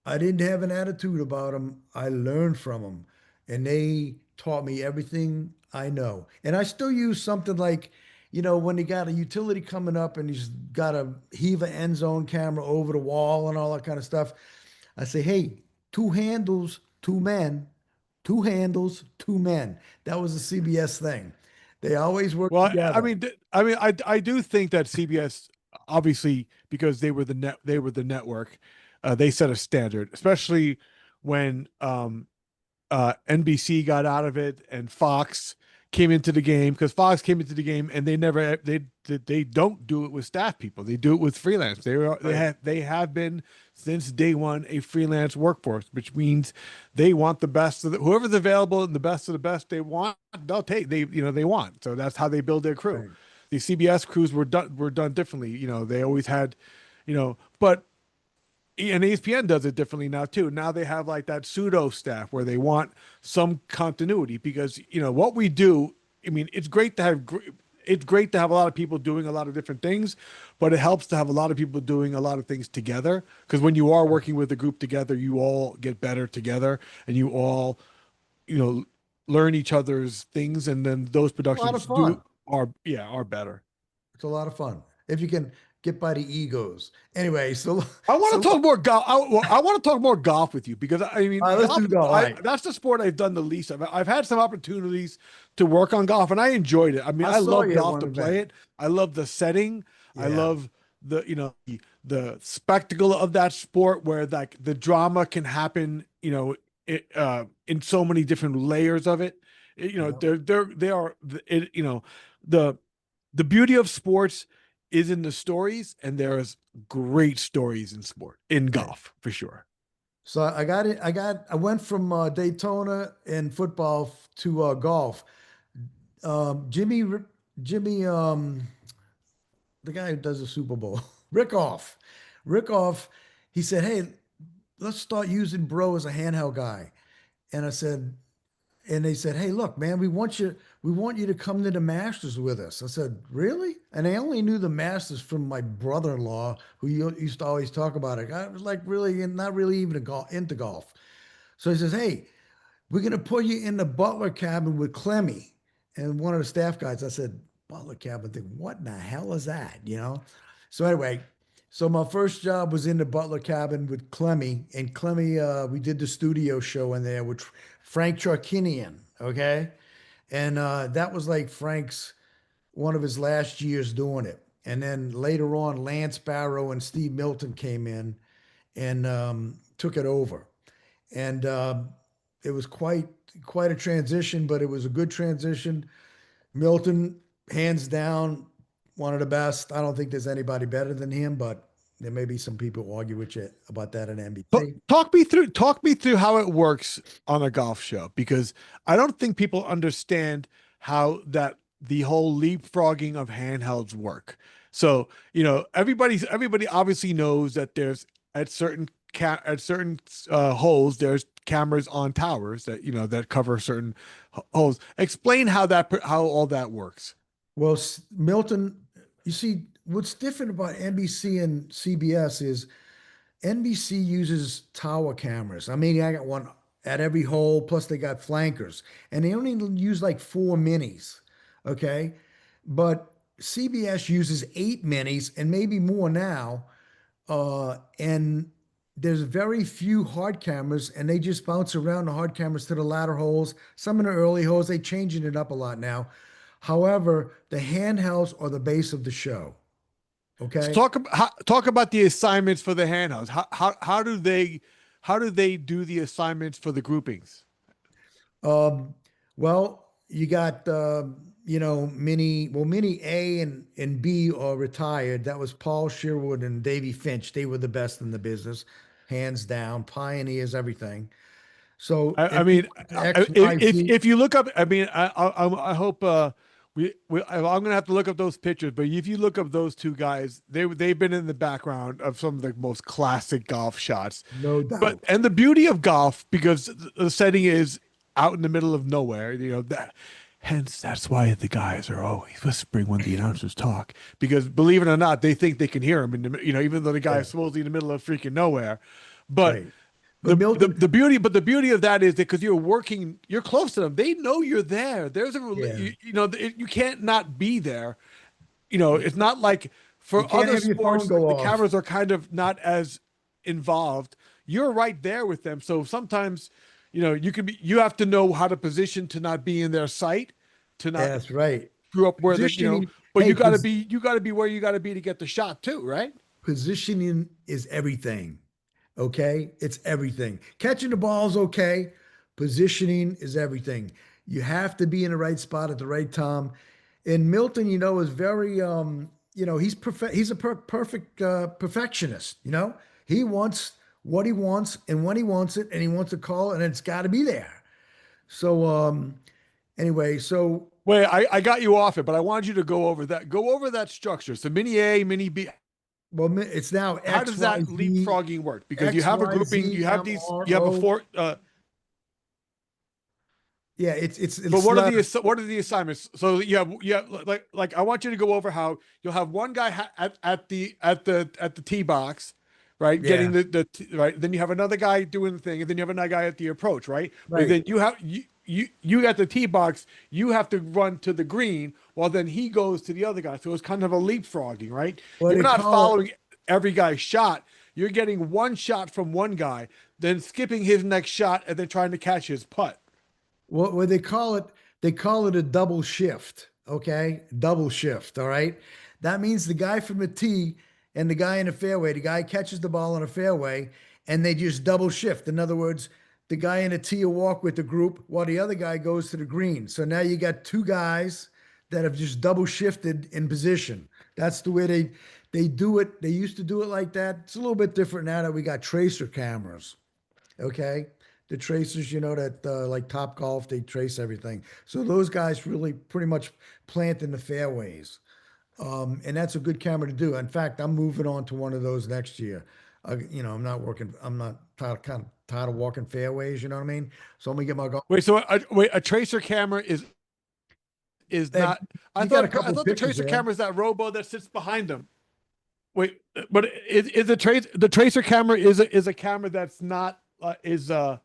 I didn't have an attitude about them. I learned from them, and they taught me everything I know. And I still use something like, when you got a utility coming up and he's got a heave a end zone camera over the wall and all that kind of stuff. I say, hey, two handles, two men, two handles, two men. That was the CBS thing. They always work Well, I together. mean, I do think that CBS, obviously, because they were the network, they set a standard, especially when NBC got out of it and Fox came into the game, because Fox came into the game and they don't do it with staff people. They do it with freelance. Right. They have been since day one a freelance workforce, which means they want the best of whoever's available and the best of the best they want, they'll take. They want. So that's how they build their crew. Right. The CBS crews were done differently. They always had, but and ESPN does it differently now too. Now they have like that pseudo staff where they want some continuity because what we do. I mean, it's great to have a lot of people doing a lot of different things, but it helps to have a lot of people doing a lot of things together. Because when you are working with a group together, you all get better together, and you all you know learn each other's things, and then those A lot of productions fun. are better. It's a lot of fun if you can get by the egos. Anyway, so I want so to talk more golf. I want to talk more golf with you because I mean, let's golf. do go. All right. That's the sport I've done the least of. I've had some opportunities to work on golf, and I enjoyed it. I mean, I I saw love you at golf one to play event. it. I love the setting. I Yeah. love the spectacle of that sport, where like the drama can happen. In so many different layers of it, Yeah. they are the the beauty of sports is in the stories, and there's great stories in sport in Right. golf for sure. So I got it. I went from Daytona and football to golf. Jimmy, Jimmy, the guy who does the Super Bowl, Rick Off, he said, "Hey, let's start using Bro as a handheld guy." And I said, and they said, "Hey, look, man, we want you to come to the Masters with us." I said, "Really?" And I only knew the Masters from my brother-in-law, who used to always talk about it. I was like, really, not really even into golf. So he says, "Hey, we're gonna put you in the butler cabin with Clemmy and one of the staff guys." I said, "Butler cabin thing? What in the hell is that?" So anyway, so my first job was in the butler cabin with Clemmy, and Clemmy, we did the studio show in there with Frank Charkinian, okay, and that was like Frank's one of his last years doing it. And then later on, Lance Barrow and Steve Milton came in and took it over, and it was quite a transition, but it was a good transition. Milton, hands down, one of the best. I don't think there's anybody better than him, but there may be some people who argue with you about that in NBC. Talk me through how it works on a golf show, because I don't think people understand how that the whole leapfrogging of handhelds work. So, everybody obviously knows that there's at certain holes there's cameras on towers that that cover certain holes. Explain how all that works. Well, Milton, you see, what's different about NBC and CBS is NBC uses tower cameras. I mean, I got one at every hole, plus they got flankers, and they only use like four minis. Okay. But CBS uses eight minis and maybe more now. And there's very few hard cameras, and they just bounce around the hard cameras to the latter holes. Some in the early holes, they changing it up a lot now. However, the handhelds are the base of the show. So Okay. talk about the assignments for the handhelds. How do they do the assignments for the groupings? Um, well, you got mini A and B are retired. That was Paul Sherwood and Davey Finch. They were the best in the business, hands down, pioneers, everything. So I if you mean, go to X, Y, Z, if you look up, I mean, I hope I'm gonna have to look up those pictures. But if you look up those two guys, they've been in the background of some of the most classic golf shots. no But doubt. and the beauty of golf, because the setting is out in the middle of nowhere, hence that's why the guys are always whispering when the announcers talk, because believe it or not, they think they can hear him, even though the guy Yeah, is supposedly in the middle of freaking nowhere. But right. But Milton, the beauty of that is that because you're close to them, they know you're there. There's yeah, you can't not be there. It's not like you for can't other have your phone sports, go the off. cameras are kind of not as involved. You're right there with them. So sometimes, you have to know how to position to not be in their sight, to not That's right. screw up where Positioning, but hey, you gotta be where you gotta be to get the shot too, right? positioning is everything. Okay. It's everything. Catching the ball is okay. Positioning is everything. You have to be in the right spot at the right time. And Milton, is very, he's a perfect perfectionist. He wants what he wants and when he wants it, and he wants to call it, and it's got to be there. So, anyway, so, Wait, I got you off it, but I wanted you to go over that. Go over that structure. So mini A, mini B. well, it's now How X, does Y, that Z, leapfrogging work? Because you X, have a Y, grouping, Z, you have M, these, R, you have a O. four. Yeah, But it's letter. what are the assignments? So like I want you to go over how you'll have one guy at the tee box, right, getting Yeah, right. Then you have another guy doing the thing, and then you have another guy at the approach, right? But right. then you at the tee box, you have to run to the green, while then he goes to the other guy. So it's kind of a leapfrogging, right? Well, You're they not call it following every guy's shot. You're getting one shot from one guy, then skipping his next shot, and then trying to catch his putt. what they call it a double shift. Okay, double shift. All right, that means the guy from the tee and the guy in the fairway. The guy catches the ball in a fairway, and they just double shift. In other words, the guy in a tee will walk with the group while the other guy goes to the green. So now you got two guys that have just double shifted in position. That's the way they do it. They used to do it like that. It's a little bit different now that we got tracer cameras. Okay. The tracers, that like Top Golf, they trace everything. So those guys really pretty much plant in the fairways. And that's a good camera to do. In fact, I'm moving on to one of those next year. I'm not kind of tired of walking fairways, you know what I mean? So I'm gonna get my golf. Wait, so a tracer camera is Hey, not. I you got a thought I couple thought the pictures tracer there. camera is that robo that sits behind them. Wait, but is the tracer camera is a camera that's not is It's on,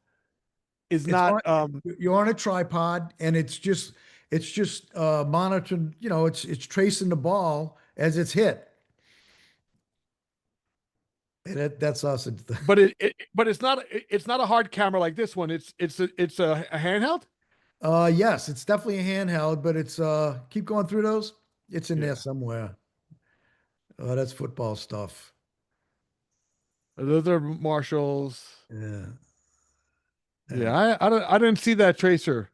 not you're on a tripod and it's just monitoring, it's tracing the ball as it's hit. And that's us. but it's not a hard camera like this one. It's a handheld. Yes, it's definitely a handheld, but it's keep going through those. It's in there Yeah, somewhere. That's football stuff. those are Marshalls. Yeah. Yeah, Yeah. I didn't see that tracer.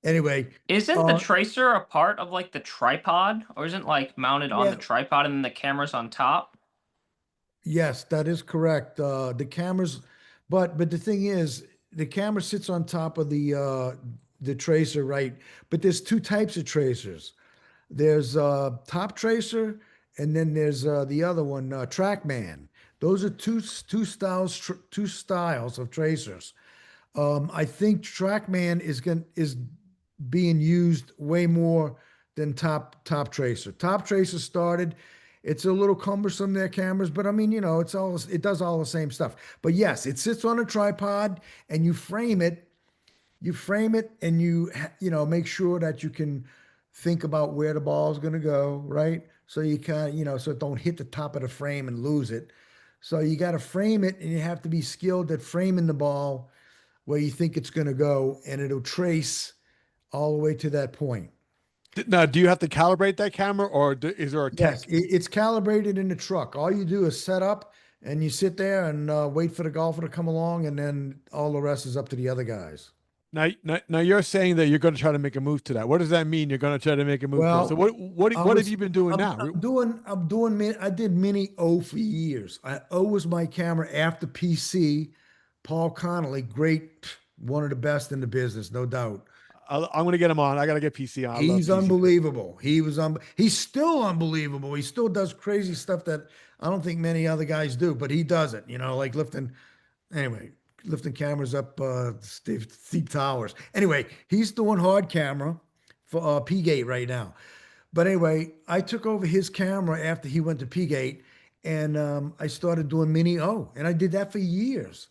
Anyway, Isn't the uh, tracer a part of like the tripod, or isn't like mounted on yeah, the tripod and then the camera's on top? yes, that is correct. The cameras, but the thing is, the camera sits on top of the tracer, right? But there's two types of tracers. There's top tracer, and then there's the other one, TrackMan. Those are two styles of tracers. I think TrackMan is being used way more than Top Tracer. Top Tracer started. It's a little cumbersome, their cameras, but I mean, it does all the same stuff. But yes, it sits on a tripod and you frame it. You frame it and make sure that you can think about where the ball is going to go, right? So you can, so it don't hit the top of the frame and lose it. So you got to frame it and you have to be skilled at framing the ball where you think it's going to go, and it'll trace all the way to that point. Now, do you have to calibrate that camera, or is there a Yes, tech? it's calibrated in the truck. All you do is set up and you sit there and wait for the golfer to come along, and then all the rest is up to the other guys. Now you're saying that you're going to try to make a move to that. What does that mean? You're going to try to make a move to it. So Well, I what have was you been doing I'm, now? I'm doing I'm doing I did mini O for years. O was my camera after PC. Paul Connolly, great, one of the best in the business, no doubt. I'm going to get him on. I got to get PC on. I love He's PC. unbelievable. He's still unbelievable. He still does crazy stuff that I don't think many other guys do, but he does it, like lifting cameras up steep towers. Anyway, he's doing hard camera for P-Gate right now. But anyway, I took over his camera after he went to P-Gate and I started doing Mini O, and I did that for years.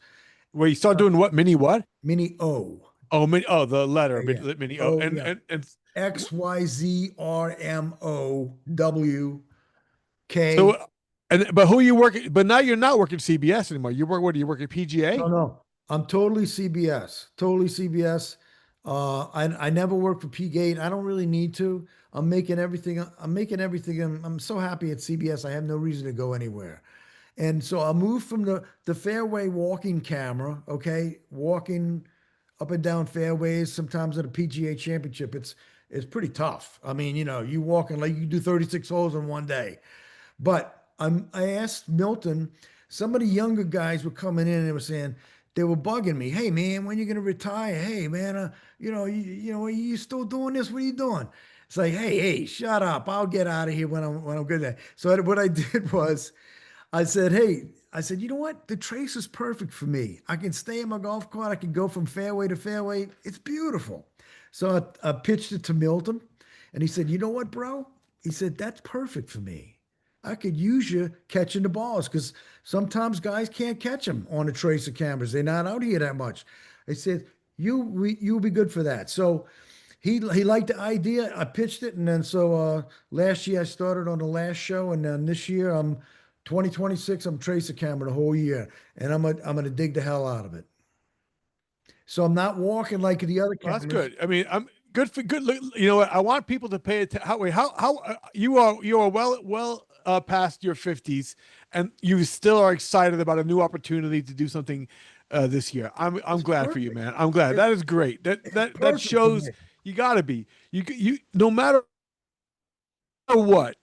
Where you start doing what? Mini what? Mini O. Oh, mini, oh, the letter, Yeah. mini. Oh, Oh, yeah. and XYZRMOWK. so, but who you working? But now you're not working CBS anymore. You work, what do you work at No, PGA? no. I'm totally CBS. Totally CBS. I never worked for P-Gate. I don't really need to. I'm making everything. I'm so happy at CBS. I have no reason to go anywhere. And so I moved from the fairway walking camera, okay, walking up and down fairways. Sometimes at a PGA Championship, it's pretty tough. I mean, you walking like you do 36 holes in one day. But I asked Milton, some of the younger guys were coming in and they were saying, they were bugging me. Hey man, when you gonna retire? Hey man, you still doing this? What are you doing? It's like, hey, shut up. I'll get out of here when I'm good at. So what I did was I said, you know what? The trace is perfect for me. I can stay in my golf cart. I can go from fairway to fairway. It's beautiful. So I pitched it to Milton and he said, you know what, bro? He said, that's perfect for me. I could use you catching the balls because sometimes guys can't catch them on the tracer cameras. They're not out here that much. I said, you'll be good for that. So he liked the idea. I pitched it, and then last year I started on the last show, and then this year 2026. I'm tracer camera the whole year, and I'm gonna dig the hell out of it. So I'm not walking like the other Well, that's cameras. good. I mean, I'm good for good. You know what? I want people to pay attention. How you are well past your 50s, and you still are excited about a new opportunity to do something this year. I'm It's glad for you, perfect. man. I'm glad. It's, That is great. it's That perfect for shows me. you got to be. You no matter what,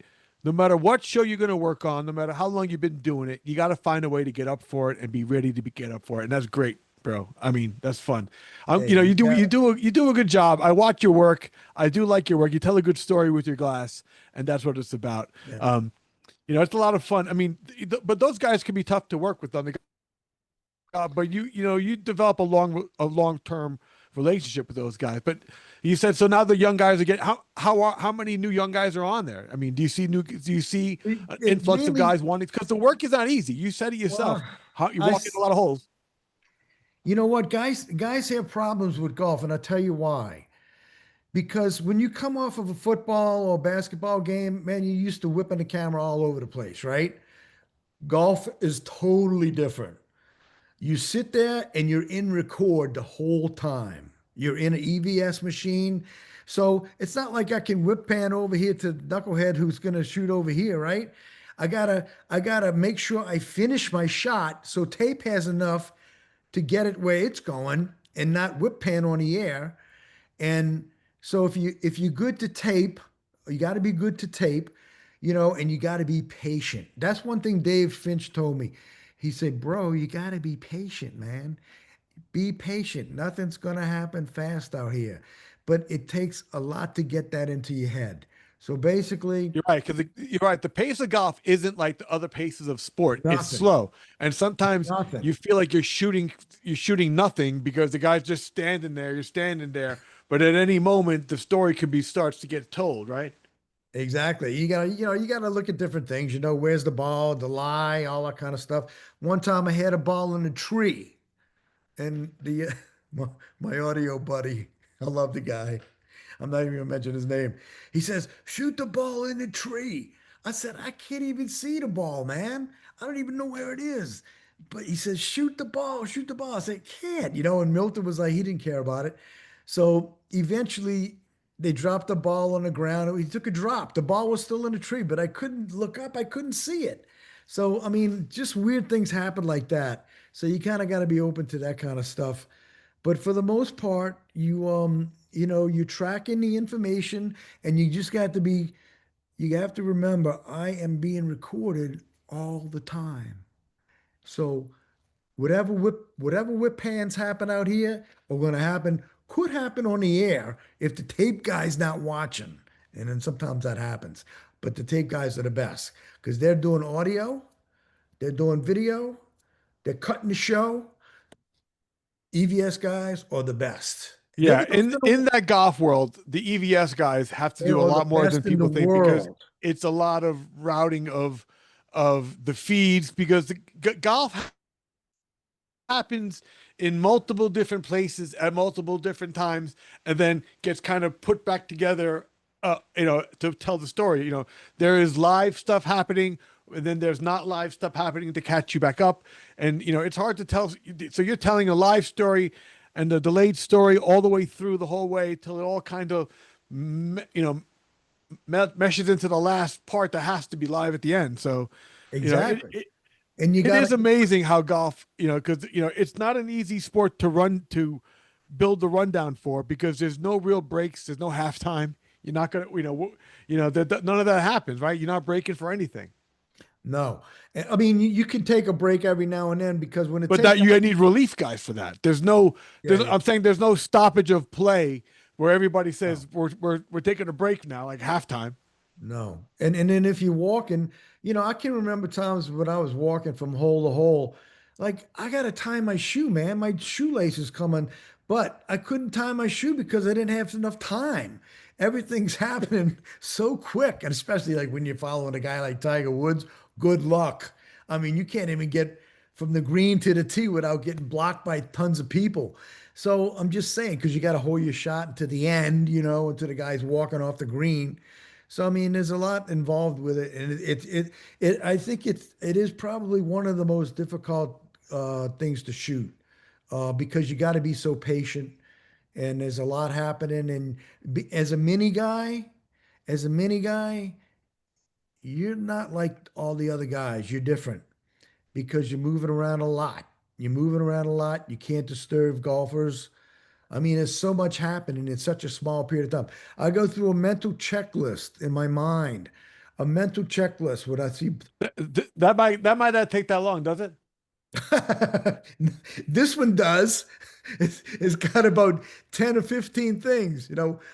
no matter what show you're going to work on, no matter how long you've been doing it, you got to find a way to get up for it and be ready to get up for it. And that's great, bro. I mean, that's fun. Hey, you got You do a good job. I watch your work. I do like your work. You tell a good story with your glass, and that's what it's about. yeah. It's a lot of fun. I mean, but those guys can be tough to work with. But you develop a long term relationship with those guys. But you said so now the young guys are getting how many new young guys are on there? I mean, do you see an It influx of mainly, guys wanting because the work is not easy. You said it yourself. well, How you I, walk in a s- lot of holes. you know what, guys have problems with golf, and I'll tell you why. Because when you come off of a football or basketball game, man, you're used to whipping the camera all over the place, right? Golf is totally different. You sit there and you're in record the whole time. You're in an EVS machine. So it's not like I can whip pan over here to knucklehead who's gonna shoot over here, right? I gotta make sure I finish my shot so tape has enough to get it where it's going and not whip pan on the air. And so if you're good to tape, you got to be good to tape, and you got to be patient. That's one thing Dave Finch told me. He said, "Bro, you got to be patient, man. Be patient. Nothing's going to happen fast out here." But it takes a lot to get that into your head. So basically, You're right, because you're right. The pace of golf isn't like the other paces of sport. It's nothing, slow, and sometimes nothing. you feel like you're shooting nothing because the guy's just standing there. You're standing there, but at any moment the story could be starts to get told. Right? Exactly. You gotta look at different things. Where's the ball, the lie, all that kind of stuff. One time I had a ball in a tree. And my, my audio buddy, I love the guy. I'm not even gonna mention his name. He says, "Shoot the ball in the tree." I said, "I can't even see the ball, man. I don't even know where it is." But he says, "Shoot the ball, shoot the ball." I said, "Can't," and Milton was like, he didn't care about it. So eventually they dropped the ball on the ground. He took a drop. The ball was still in the tree, but I couldn't look up. I couldn't see it. So, I mean, just weird things happen like that. So you kind of got to be open to that kind of stuff. But for the most part, you're tracking the information and you just got to be, you have to remember, I am being recorded all the time. So whatever whip pans happen out here are going to happen, could happen on the air if the tape guy's not watching. And then sometimes that happens. But the tape guys are the best because they're doing audio, they're doing video, they're cutting the show. EVS guys are the best. They're Yeah. the best In that golf world, the EVS guys have to they do a are the lot more than best in the people think because world. it's a lot of routing of the feeds because golf happens in multiple different places at multiple different times and then gets kind of put back together to tell the story. There is live stuff happening and then there's not live stuff happening to catch you back up, and it's hard to tell. So you're telling a live story and the delayed story all the way through the whole way till it all kind of you know meshes into the last part that has to be live at the end. So you know it, Exactly. it And you it got is to, amazing how golf, because it's not an easy sport to build the rundown for because there's no real breaks, there's no halftime. You're not gonna, none of that happens, right? You're not breaking for anything. no. I mean, you can take a break every now and then because when the But tape that you guy, need relief guys for that. yeah, yeah, I'm saying there's no stoppage of play where everybody no. says we're taking a break now, like halftime. No. And then if you're walking, I can remember times when I was walking from hole to hole, like I gotta tie my shoe, man. My shoelace is coming, but I couldn't tie my shoe because I didn't have enough time. Everything's happening so quick, and especially like when you're following a guy like Tiger Woods, good luck. I mean, you can't even get from the green to the tee without getting blocked by tons of people. So I'm just saying, because you got to hold your shot to the end, until the guy's walking off the green. So I mean, there's a lot involved with it, and I think it is probably one of the most difficult things to shoot because you got to be so patient, and there's a lot happening. And as a mini guy, you're not like all the other guys. You're different because you're moving around a lot. You're moving around a lot. You can't disturb golfers. I mean, there's so much happening in such a small period of time. I go through a mental checklist in my mind, a mental checklist when I see That might not take that long, does it? this one does. It's got about 10 or 15 things.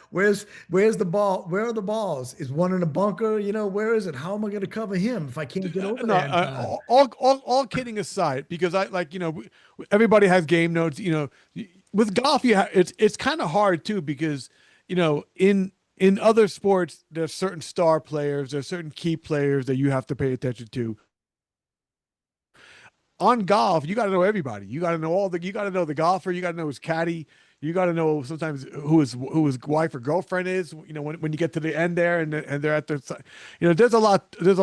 Where's the ball? Where are the balls? Is one in a bunker? Where is it? How am I going to cover him if I can't get over No, there in time? all kidding aside, because I like, everybody has game notes. With golf, it's kind of hard too, because in other sports, there's certain star players, there's certain key players that you have to pay attention to. On golf, you got to know everybody. You got to know the golfer. You got to know his caddy. You got to know sometimes who his wife or girlfriend is. When you get to the end there, and they're at their, there's a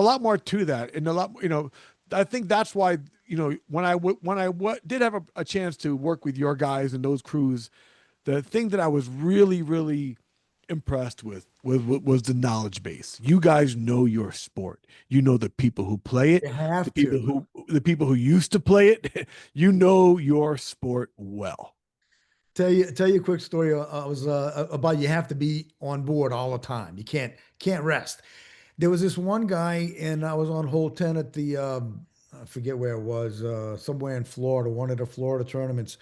lot more to that, and a lot, I think that's why, when I did have a chance to work with your guys and those crews, the thing that I was really, really impressed with was the knowledge base. You guys know your sport. You know the people who play it, You the have people to. who the people who used to play it. You know your sport well. Tell you a quick story. I was about you have to be on board all the time. You can't rest. There was this one guy, and I was on hole 10 at the I forget where it was, somewhere in Florida, one of the Florida tournaments.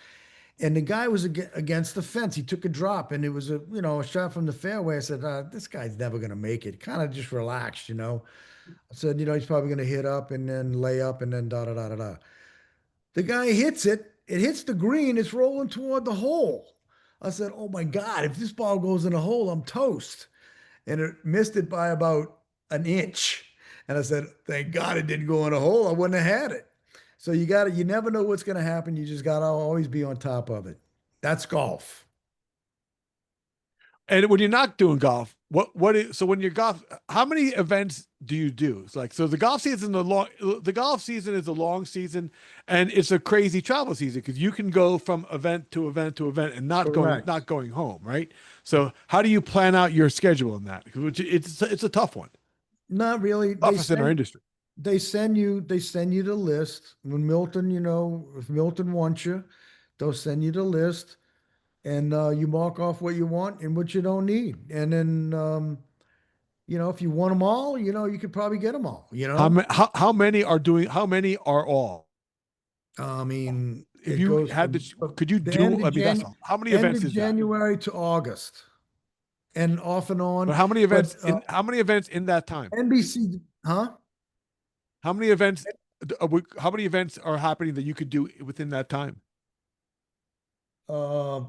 And the guy was against the fence. He took a drop, and it was a shot from the fairway. I said, this guy's never gonna make it. Kind of just relaxed. I said, he's probably gonna hit up and then lay up and then da da da da da. The guy hits it. It hits the green. It's rolling toward the hole. I said, oh my God, if this ball goes in the hole, I'm toast. And it missed it by about an inch. And I said, thank God it didn't go in a hole. I wouldn't have had it. So you never know what's going to happen. You just got to always be on top of it. That's golf. And when you're not doing golf, so when you're golf, how many events do you do? It's like, so the golf season is a long season, and it's a crazy travel season because you can go from event to event to event and not going Correct. not going home, right? So how do you plan out your schedule in that? Which it's a tough one, Not really. toughest in our industry. They send you the list. When Milton, if Milton wants you, they'll send you the list. And you mark off what you want and what you don't need. And then, if you want them all, you could probably get them all. How many are all? I mean, If it you goes had from to, could you the do? I mean, how many end events of is that? January to August, and off and on. But But how many events in that time? NBC, huh? How many events? How many events are happening that you could do within that time? Uh, I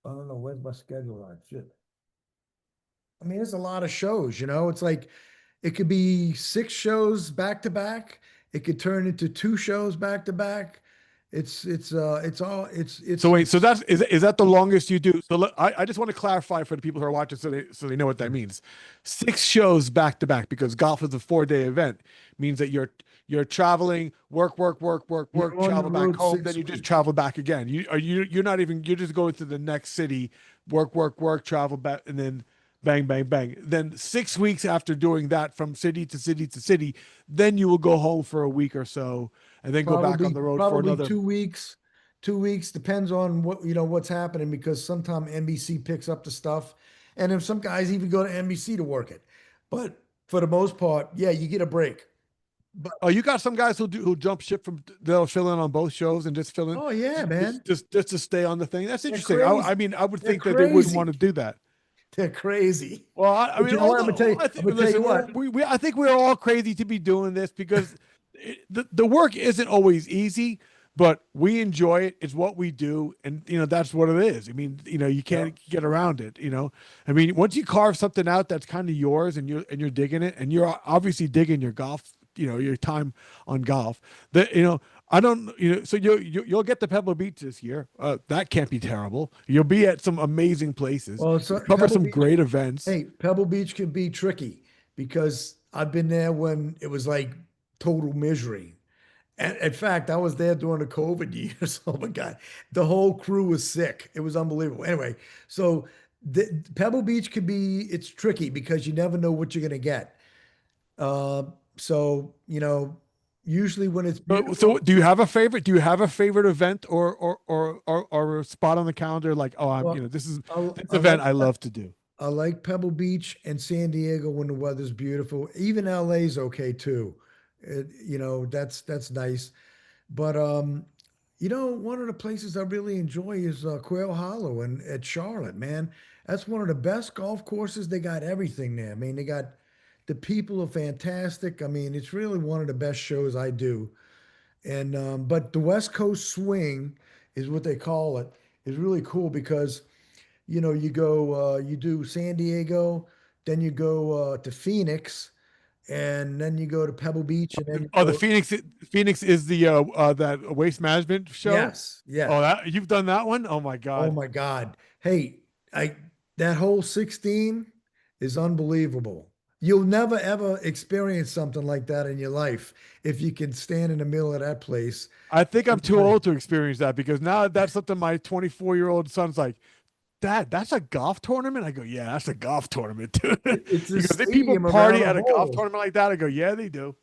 don't know. Where's my schedule on? Shit. I mean, it's a lot of shows. It's like it could be 6 shows back to back. It could turn into 2 shows back to back. It's all So wait, so it's is that the longest you do? So I just want to clarify for the people who are watching, so they know what that means. 6 shows back to back, because golf is a 4-day event, means that you're traveling, work, work, work, work, work, you're on the travel back road home, then six you just weeks. travel back again. You're not even, you're just going to the next city, work, work, work, travel back, and then bang, bang, bang. Then 6 weeks after doing that from city to city to city, then you will go home for a week or so, and then go back on Probably the road for probably another. 2 weeks. 2 weeks depends on what's happening, because sometimes NBC picks up the stuff, and then some guys even go to NBC to work it. But for the most part, yeah, you get a break. But Oh, you got some guys who jump ship from, they'll fill in on both shows and just fill in oh yeah, man, just to stay on the thing. That's they're interesting. I crazy. mean, I would They're think that they wouldn't want crazy. to do that. They're crazy. Well, I But mean, you know what? I'm gonna tell although you. I I'm think, gonna tell you listen, what. I think we're all crazy to be doing this, because the work isn't always easy, but we enjoy it. It's what we do, and that's what it is. I mean, you Yeah. can't get around it. I mean, once you carve something out that's kind of yours, and you're digging it, and you're obviously digging your golf, your time on golf. That I don't, so you'll get to Pebble Beach this year. That can't be terrible. You'll be at some amazing places. Well, You so cover Pebble some Beach. great events. Hey, Pebble Beach can be tricky because I've been there when it was like total misery. And in fact, I was there during the COVID years. Oh my God. The whole crew was sick. It was unbelievable. Anyway, so Pebble Beach can be, it's tricky because you never know what you're going to get. Uh, so, usually when it's So, beautiful. do you have a favorite? Do you have a favorite event or a spot on the calendar? Like, oh, Well, this is I, this I like event I love to do. I like Pebble Beach and San Diego when the weather's beautiful. Even LA's okay too. That's nice. But one of the places I really enjoy is Quail Hollow and at Charlotte, man. That's one of the best golf courses. They got everything there. I mean, they got the people are fantastic. I mean, it's really one of the best shows I do. And but the West Coast swing is what they call it, is really cool because you go you do San Diego, then you go to Phoenix, and then you go to Pebble Beach, and then you Oh, the go. Phoenix is the that waste management show. Yes, Oh, yes. that you've done that one? Oh my Oh God. my God. Hey, I that whole 16 is unbelievable. You'll never ever experience something like that in your life if you can stand in the middle of that place. I think I'm too Everybody, old to experience that because now that's something my 24-year-old son's like, Dad, that's a golf tournament? I go, yeah, that's a golf tournament, dude. it's a He goes, "They people stadium around party a at a golf hole. tournament like that?" I go, yeah, they do.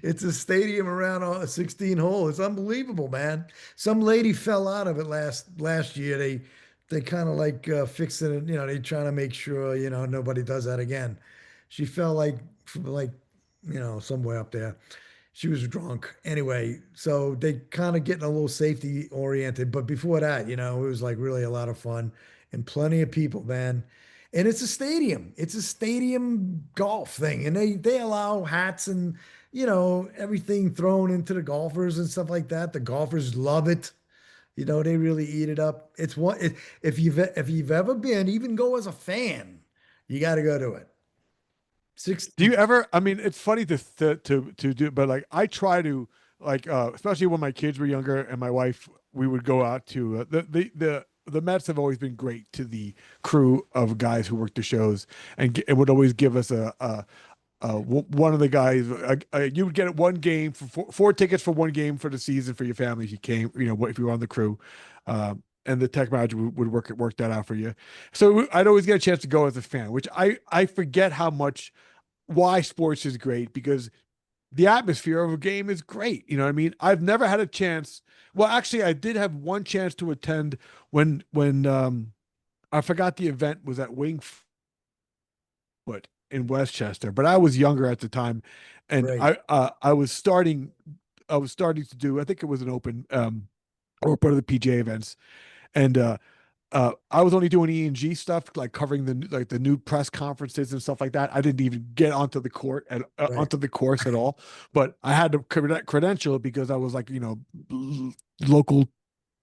It's a stadium around a 16 hole. It's unbelievable, man. Some lady fell out of it last year. They kind of like fixing it. They trying to make sure nobody does that again. She fell like from like somewhere up there. She was drunk anyway. So they kind of getting a little safety oriented. But before that, it was like really a lot of fun and plenty of people, man. And it's a stadium. It's a stadium golf thing, and they allow hats and everything thrown into the golfers and stuff like that. The golfers love it. They really eat it up. If you've ever been, even go as a fan, you got to go to it. Six, Do you ever? I mean, it's funny to do, but like I try to like, especially when my kids were younger and my wife, we would go out to the Mets have always been great to the crew of guys who work the shows and it would always give us one of the guys you would get one game for four tickets for one game for the season for your family if you came, if you were on the crew. And the tech manager would work that out for you. So I'd always get a chance to go as a fan, which I forget how much why sports is great because the atmosphere of a game is great. You know what I mean? I've never had a chance. Well, actually, I did have one chance to attend when I forgot the event was at Wingfoot in Westchester, but I was younger at the time, and right, I was starting to do. I think it was an open or part of the PGA events, and I was only doing E&G stuff, like covering the new press conferences and stuff like that. I didn't even get onto the right, onto the course at all. But I had the credential because I was like local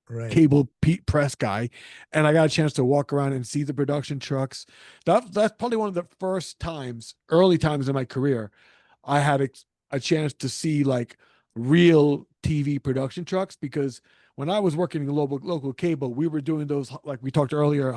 right. cable press guy, and I got a chance to walk around and see the production trucks. That's probably one of the first times, early times in my career, I had a chance to see like real TV production trucks because when I was working in local cable, we were doing those like we talked earlier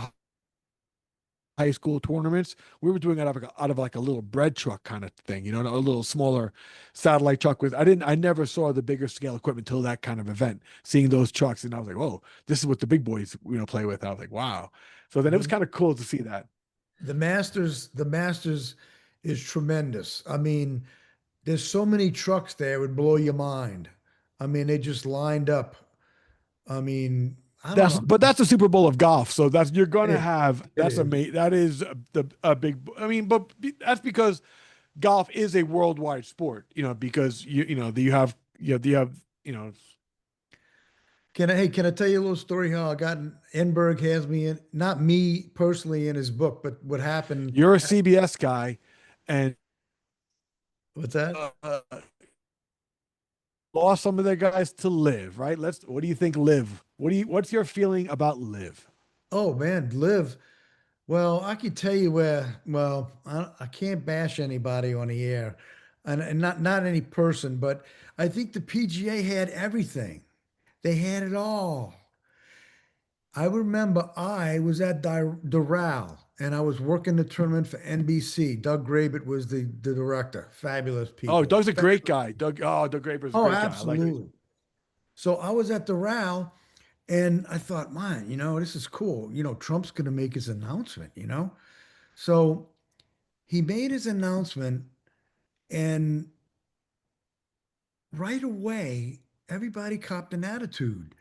high school tournaments. We were doing it out of like a little bread truck kind of thing, a little smaller satellite truck with. I never saw the bigger scale equipment until that kind of event. Seeing those trucks, and I was like, "Whoa, this is what the big boys play with." I was like, "Wow!" So then it was The kind of cool to see that. the Masters is tremendous. I mean, there's so many trucks there, it would blow your mind. I mean, they just lined up. I mean, I don't know. But that's the Super Bowl of golf, so that's you're It gonna is. have It that's is. amazing. That is a big. I mean, but that's because golf is a worldwide sport, because you have you know Can I tell you a little story how I got Enberg has me in, not me personally in his book, but what happened. you're a CBS guy, and What's that? uh, lost some of their guys to live, right? What do you think, live? What's your feeling about live? Oh man, Live. Well, I could tell you where. Well, I can't bash anybody on the air, and not any person, but I think the PGA had everything. They had it all. I remember I was at Doral and I was working the tournament for NBC. Doug Grabitt was the director. Fabulous Oh, people. Doug's a great guy. Doug Graber's a Oh, great guy. I like it. absolutely. So I was at Doral and I thought, man, this is cool. Trump's going to make his announcement. So he made his announcement and right away, everybody copped an attitude.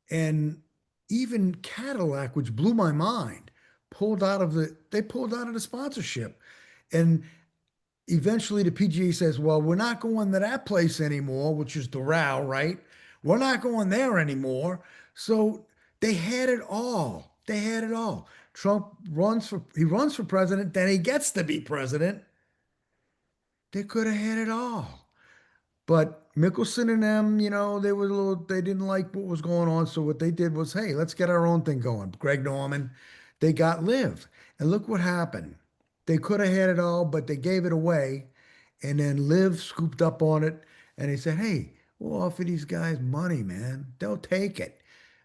And even Cadillac, which blew my mind, they pulled out of the sponsorship. And eventually the PGA says, well, we're not going to that place anymore, which is Doral, right? We're not going there anymore. So they had it all. They had it all. He runs for president, then he gets to be president. They could have had it all. But Mickelson and them, they didn't like what was going on. So what they did was, hey, let's get our own thing going. Greg Norman, they got Liv. And look what happened. They could have had it all, but they gave it away. And then Liv scooped up on it and they said, hey, we'll offer these guys money, man. They'll take it.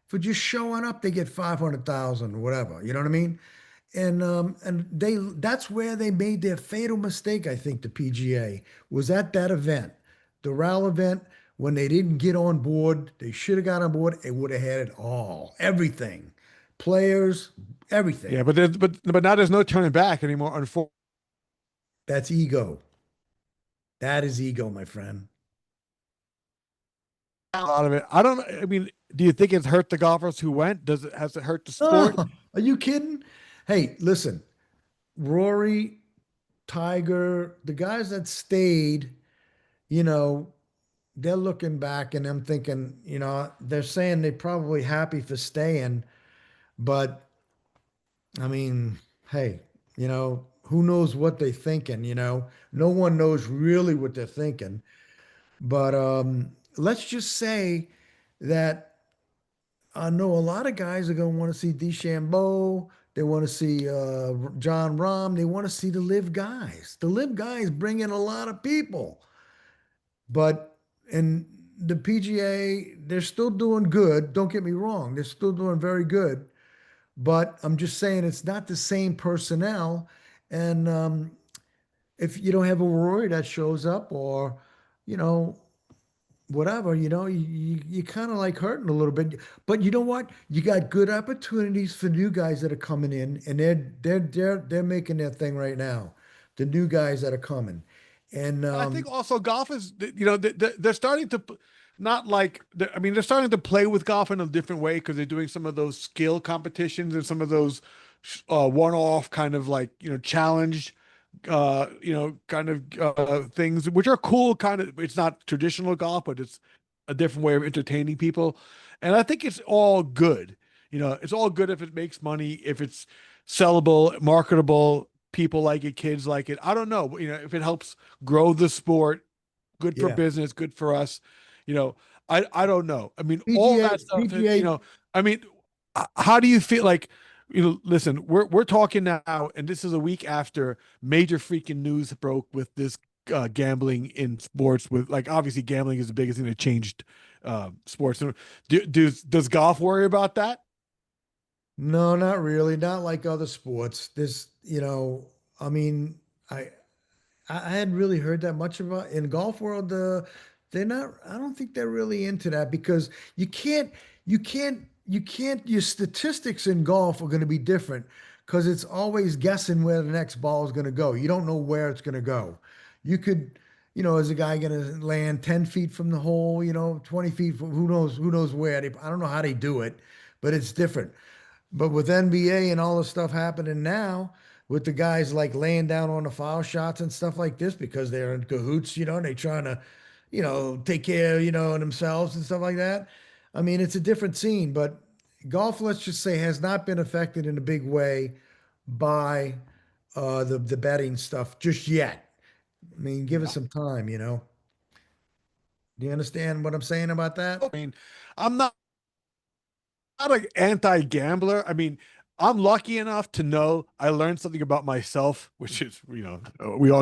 For just showing up, they get 500,000 or whatever. You know what I mean? And that's where they made their fatal mistake, I think, the PGA was at that event. The RAL event, when they didn't get on board, they should have got on board. It would have had it all, everything, players, everything. Yeah, but now there's no turning back anymore. Unfortunately, That's ego. That is ego, my friend. a lot of it. I don't. I mean, do you think it's hurt the golfers who went? Has it hurt the sport? Oh, are you kidding? Hey, listen, Rory, Tiger, the guys that stayed, you know, they're looking back and I'm thinking, they're saying they're probably happy for staying, but I mean, hey, who knows what they're thinking. No one knows really what they're thinking. But let's just say that I know a lot of guys are going to want to see DeChambeau. They want to see John Rahm. They want to see the live guys. The live guys bring in a lot of people. But in the PGA, they're still doing good. Don't get me wrong. They're still doing very good. But I'm just saying it's not the same personnel. And if you don't have a Rory that shows up or, you know, whatever, you kind of like hurting a little bit. But you know what? You got good opportunities for new guys that are coming in, and they're making their thing right now. The new guys that are coming, and I think also golf is, they're starting to not like, I mean, they're starting to play with golf in a different way because they're doing some of those skill competitions and some of those one-off kind of like, challenge, kind of things, which are cool. Kind of, it's not traditional golf, but it's a different way of entertaining people. And I think it's all good. It's all good if it makes money, if it's sellable, marketable, people like it, kids like it. I don't know, but, if it helps grow the sport, good for yeah, business, good for us. I don't know. I mean, all PGA, that stuff, PGA, I mean, how do you feel like, listen, we're talking now, and this is a week after major freaking news broke with this gambling in sports, with like, obviously gambling is the biggest thing that changed sports. Does golf worry about that? no, not really, not like other sports. I mean, I I hadn't really heard that much about in golf world. They're not. I don't think they're really into that because your statistics in golf are going to be different because it's always guessing where the next ball is going to go. You don't know where it's going to go. You could, is a guy going to land 10 feet from the hole? 20 feet from who knows where? I don't know how they do it, but it's different. But with NBA and all the stuff happening now, with the guys like laying down on the foul shots and stuff like this because they're in cahoots, and they trying to, take care, of themselves and stuff like that. I mean, it's a different scene, but golf, let's just say, has not been affected in a big way by the betting stuff just yet. I mean, give it Yeah. some time. Do you understand what I'm saying about that? I mean, I'm not an anti-gambler. I mean, I'm lucky enough to know I learned something about myself, which is, we all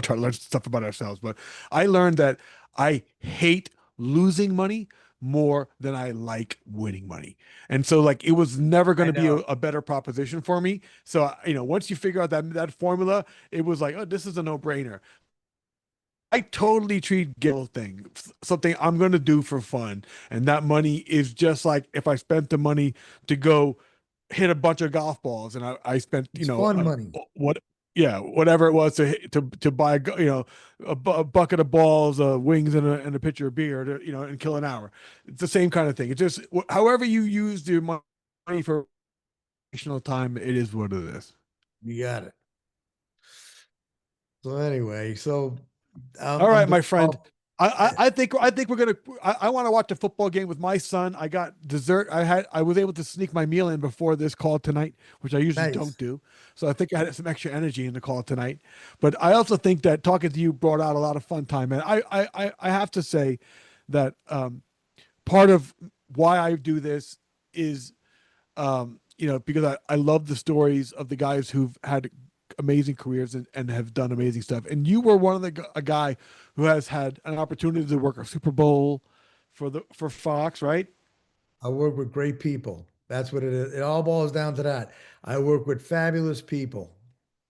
try to learn stuff about ourselves, but I learned that I hate losing money more than I like winning money. And so like it was never going I to be know. a better proposition for me. So, once you figure out that formula, it was like, oh, this is a no-brainer. I totally treat guilt thing something I'm going to do for fun, and that money is just like if I spent the money to go hit a bunch of golf balls, and I spent It's fun money. what yeah, whatever it was to buy a bucket of balls, wings, and a pitcher of beer to and kill an hour. It's the same kind of thing. It's just however you use your money for recreational time, it is what it is. You got it. So anyway, so All I'm right, doing my friend. all, I think we're gonna. I want to watch a football game with my son. I got dessert. I was able to sneak my meal in before this call tonight, which I usually don't nice. do. So I think I had some extra energy in the call tonight. But I also think that talking to you brought out a lot of fun time. And I have to say that part of why I do this is because I love the stories of the guys who've had amazing careers and have done amazing stuff. And you were one of a guy who has had an opportunity to work a Super Bowl for Fox, right? I work with great people. That's what it is. It all boils down to that. I work with fabulous people.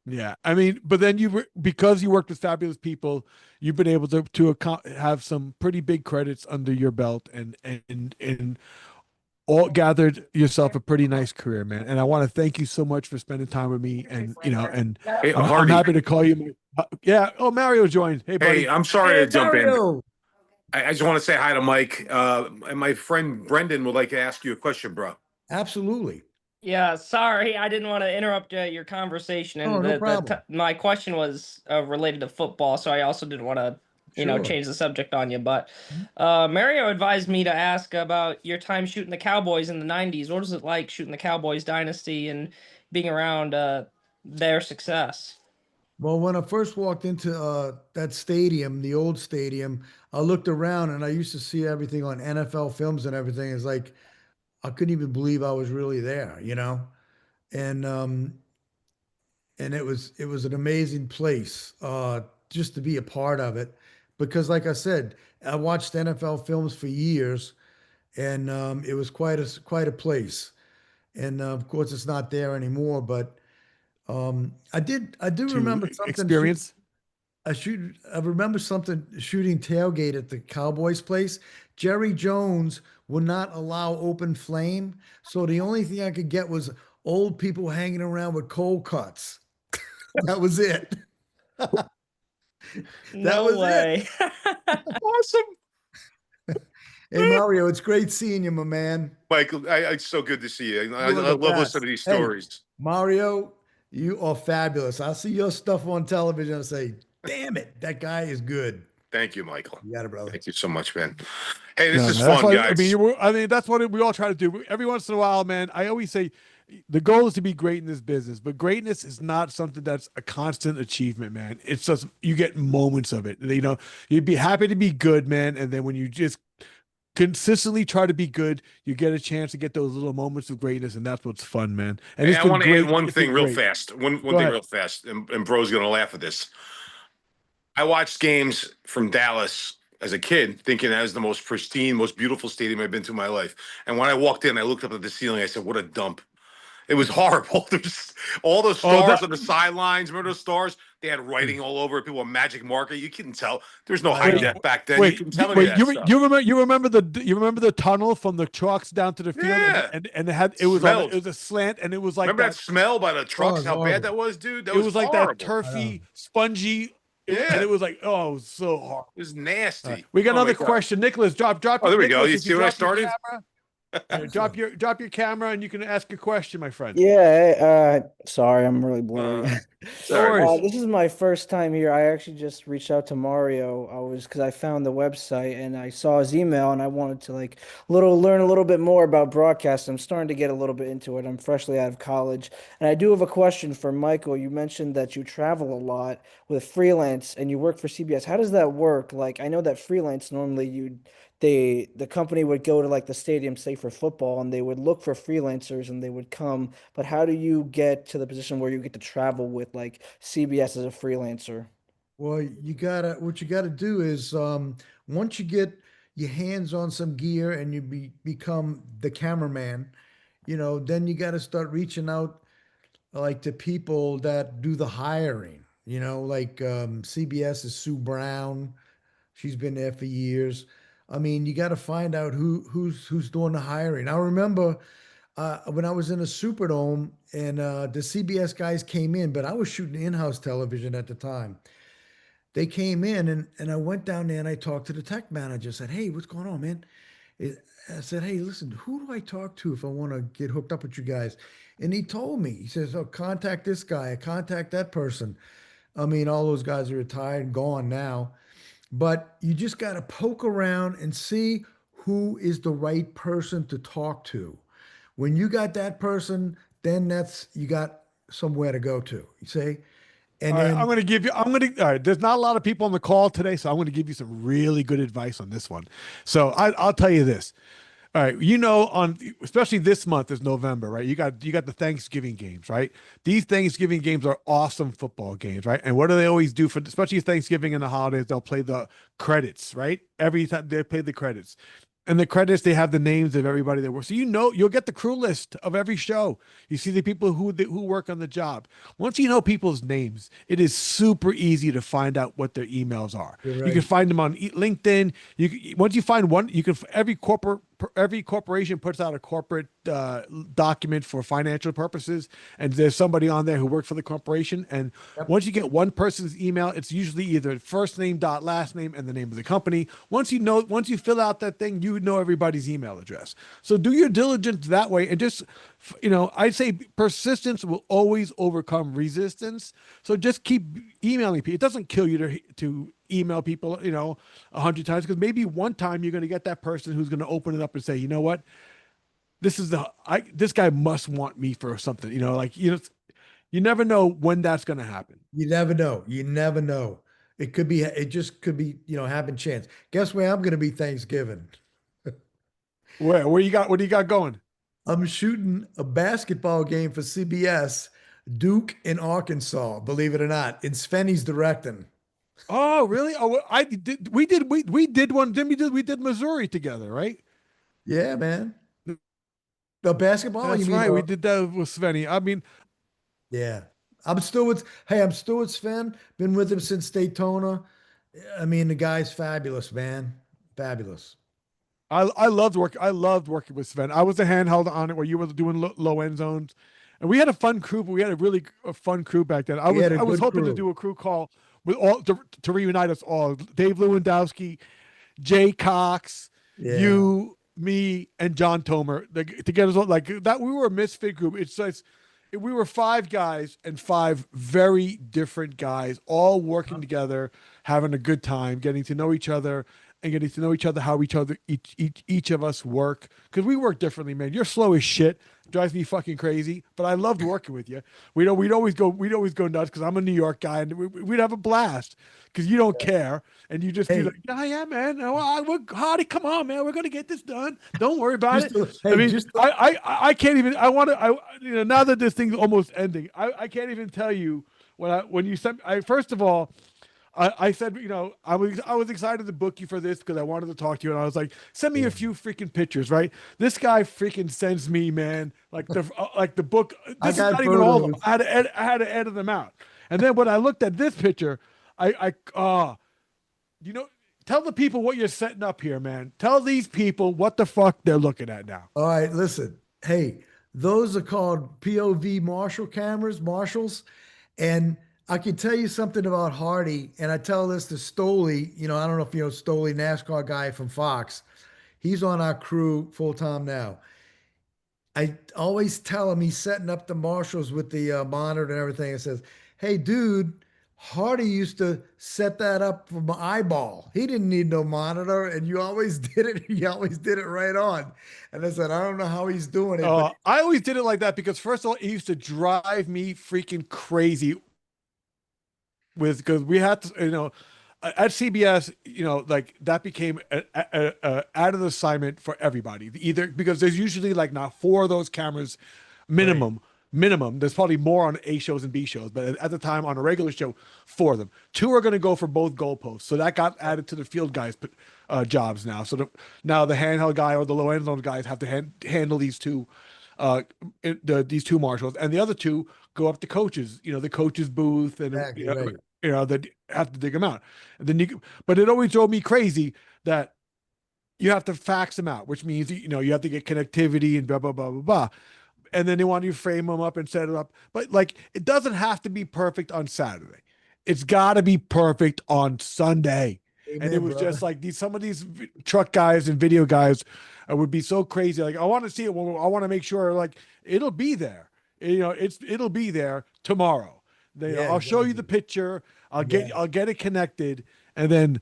Yeah, I mean, but then because you worked with fabulous people, you've been able to have some pretty big credits under your belt, and all gathered yourself a pretty nice career, man. And I want to thank you so much for spending time with me. And Hey, I'm Hardy. happy to call you. Yeah. Oh, Mario joined. Hey, Hey, buddy. I'm sorry Hey, to jump in. Mario. I just want to say hi to Mike. And my friend Brendan would like to ask you a question, bro. Absolutely. Yeah, sorry, I didn't want to interrupt your conversation, Oh, and no problem. my question was related to football, so I also didn't want to, Sure. change the subject on you. But Mario advised me to ask about your time shooting the Cowboys in the '90s. What was it like shooting the Cowboys dynasty and being around their success? Well, when I first walked into that stadium, the old stadium, I looked around and I used to see everything on NFL films and everything. It's like I couldn't even believe I was really there, And it was an amazing place just to be a part of it because like I said, I watched NFL films for years and it was quite a place. And of course it's not there anymore, but I do To remember something experience. I remember something shooting tailgate at the Cowboys place. Jerry Jones would not allow open flame, so the only thing I could get was old people hanging around with cold cuts. That was it. That No was it. way. Awesome. Hey Mario, it's great seeing you, my man. Mike, it's so good to see you. I You are the love listening best. to these Hey, stories. Mario, you are fabulous. I see your stuff on television and say, damn it, that guy is good. Thank you, Michael. You got it, brother. Thank you so much, man. Hey, this No, is man, that's fun, why guys. I mean that's what we all try to do. Every once in a while, man. I always say the goal is to be great in this business, but greatness is not something that's a constant achievement, man. It's just you get moments of it. You'd be happy to be good, man, and then when you just consistently try to be good, you get a chance to get those little moments of greatness, and that's what's fun, man. And Hey, it's I been want to add great. one It's thing been real great. fast. One Go thing ahead. real fast, and Bro's going to laugh at this. I watched games from Dallas as a kid, thinking that was the most pristine, most beautiful stadium I've been to in my life. And when I walked in, I looked up at the ceiling. I said, "What a dump!" It was horrible. There's all those Oh, stars that on the sidelines. Remember those stars? They had writing all over it. People with magic marker. You couldn't tell. There's no I high wait, know. def back then. You wait, couldn't tell any of wait. that stuff. You remember the tunnel from the trucks down to the field, Yeah, and it smelled. was a slant, and it was like Remember that that. smell by the Oh, trucks? it's How bad horrible. that was, dude. That It was was like that horrible. I know. turfy, spongy, and Yeah, it was like, oh, it was so hard. it was All right, nasty. we got Oh my another god. question, Nicholas. Oh, there we go. Nicholas. You If you see what I drop your started? camera, Excellent. drop your camera, and you can ask your question, my friend. Yeah, sorry, I'm really blurry. It's No all right. worries. This is my first time here. I actually just reached out to Mario. Because I found the website and I saw his email and I wanted to learn a little bit more about broadcast. I'm starting to get a little bit into it. I'm freshly out of college. And I do have a question for Michael. You mentioned that you travel a lot with freelance and you work for CBS. How does that work? Like I know that freelance normally the company would go to like the stadium, say for football, and they would look for freelancers and they would come. But how do you get to the position where you get to travel with like CBS as a freelancer? Well, what you gotta do is once you get your hands on some gear and you become the cameraman, then you gotta start reaching out like to people that do the hiring, like CBS is Sue Brown. She's been there for years. I mean, you got to find out who's doing the hiring. I remember when I was in a Superdome and the CBS guys came in, but I was shooting in-house television at the time. They came in and I went down there and I talked to the tech manager. I said, "Hey, what's going on, man?" I said, "Hey, listen, who do I talk to if I want to get hooked up with you guys?" And he told me, he says, "Oh, contact this guy, contact that person." I mean, all those guys are retired and gone now, but you just got to poke around and see who is the right person to talk to. When you got that person, then you got somewhere to go to. You see? And All right, then all right, there's not a lot of people on the call today, so I'm going to give you some really good advice on this one. So I'll tell you this. All right, especially this month is November, right? You got the Thanksgiving games, right? These Thanksgiving games are awesome football games, right? And what do they always do for, especially Thanksgiving and the holidays? They'll play the credits, right? Every time they play the credits. And the credits, they have the names of everybody that works. So you'll get the crew list of every show. You see the people who work on the job. Once you know people's names, it is super easy to find out what their emails are. you're You can right. find them on LinkedIn. Once you find one, you can every corporation puts out a corporate document for financial purposes, and there's somebody on there who works for the corporation. And Yep. once you get one person's email, it's usually either first name dot last name and the name of the company. Once you fill out that thing, you know everybody's email address. So do your diligence that way, and just I'd say persistence will always overcome resistance. So just keep emailing people. It doesn't kill you to email people, 100 times, because maybe one time you're going to get that person who's going to open it up and say, you know what, this guy must want me for something, you never know when that's going to happen. You never know. You never know. It just could be, happen chance. Guess where I'm going to be Thanksgiving? What do you got going? I'm shooting a basketball game for CBS, Duke in Arkansas, believe it or not. And Svenny's directing. Oh, really? Oh, we did one. We did Missouri together, right? Yeah, man. The basketball, you That's mean? right. We did that with Svenny. I mean, Yeah. I'm still with Sven. Been with him since Daytona. I mean, the guy's fabulous, man. Fabulous. I loved working with Sven. I was the handheld on it where you were doing low end zones, and we had a fun crew. But we had a fun crew back then. I We was had a I was good hoping to crew. do a crew call with all to reunite us all. Dave Lewandowski, Jay Cox, Yeah. you, me, and John Tomer, to get us all like that. We were a misfit group. We were five guys and five very different guys, all working together, having a good time, getting to know each other, and getting to know each other, how each of us work, because we work differently, man. You're slow as shit, drives me fucking crazy, but I loved working with you. We'd always go nuts because I'm a New York guy, and we'd have a blast because you don't care, and you just be Hey, like, yeah, man, Hardy, come on, man, we're gonna get this done. Don't worry about it. I hey, mean, just I can't even. Now that this thing's almost ending, I can't even tell you when you sent. First of all, I said, I was excited to book you for this because I wanted to talk to you, and I was like, send me yeah, a few freaking pictures, right? This guy freaking sends me, man, like the book. I This is got not even all of them. photos. I had to edit them out, and then when I looked at this picture, you know, tell the people what you're setting up here, man. Tell these people what the fuck they're looking at now. All right, listen. Hey, those are called POV Marshalls. And I can tell you something about Hardy, and I tell this to Stoley. I don't know if you know Stoley, NASCAR guy from Fox. He's on our crew full time now. I always tell him he's setting up the marshals with the monitor and everything. It says, "Hey, dude, Hardy used to set that up for my eyeball. He didn't need no monitor, and you always did it. He always did it right on." And I said, "I don't know how he's doing it, but I always did it like that because first of all, it used to drive me freaking crazy because we had to, at CBS, like that became a added assignment for everybody. Either because there's usually like not four of those cameras right, minimum. Minimum. There's probably more on A shows and B shows, but at the time on a regular show, four of them. Two are going to go for both goalposts, so that got added to the field guys' jobs now. So now the handheld guy or the low end zone guys have to handle these two, these two marshals, and the other two go up to coaches. The coaches booth, and exactly right. that have to dig them out. And then but it always drove me crazy that you have to fax them out, which means, you have to get connectivity and blah, blah, blah, blah, blah. And then they want you to frame them up and set it up. But like, it doesn't have to be perfect on Saturday. It's got to be perfect on Sunday. And it Amen, was just brother. like some of these truck guys and video guys would be so crazy. Like, I want to see it. I want to make sure like it'll be there. It'll be there tomorrow. Yeah, I'll show you the exactly. picture. I'll Yeah. get it connected, and then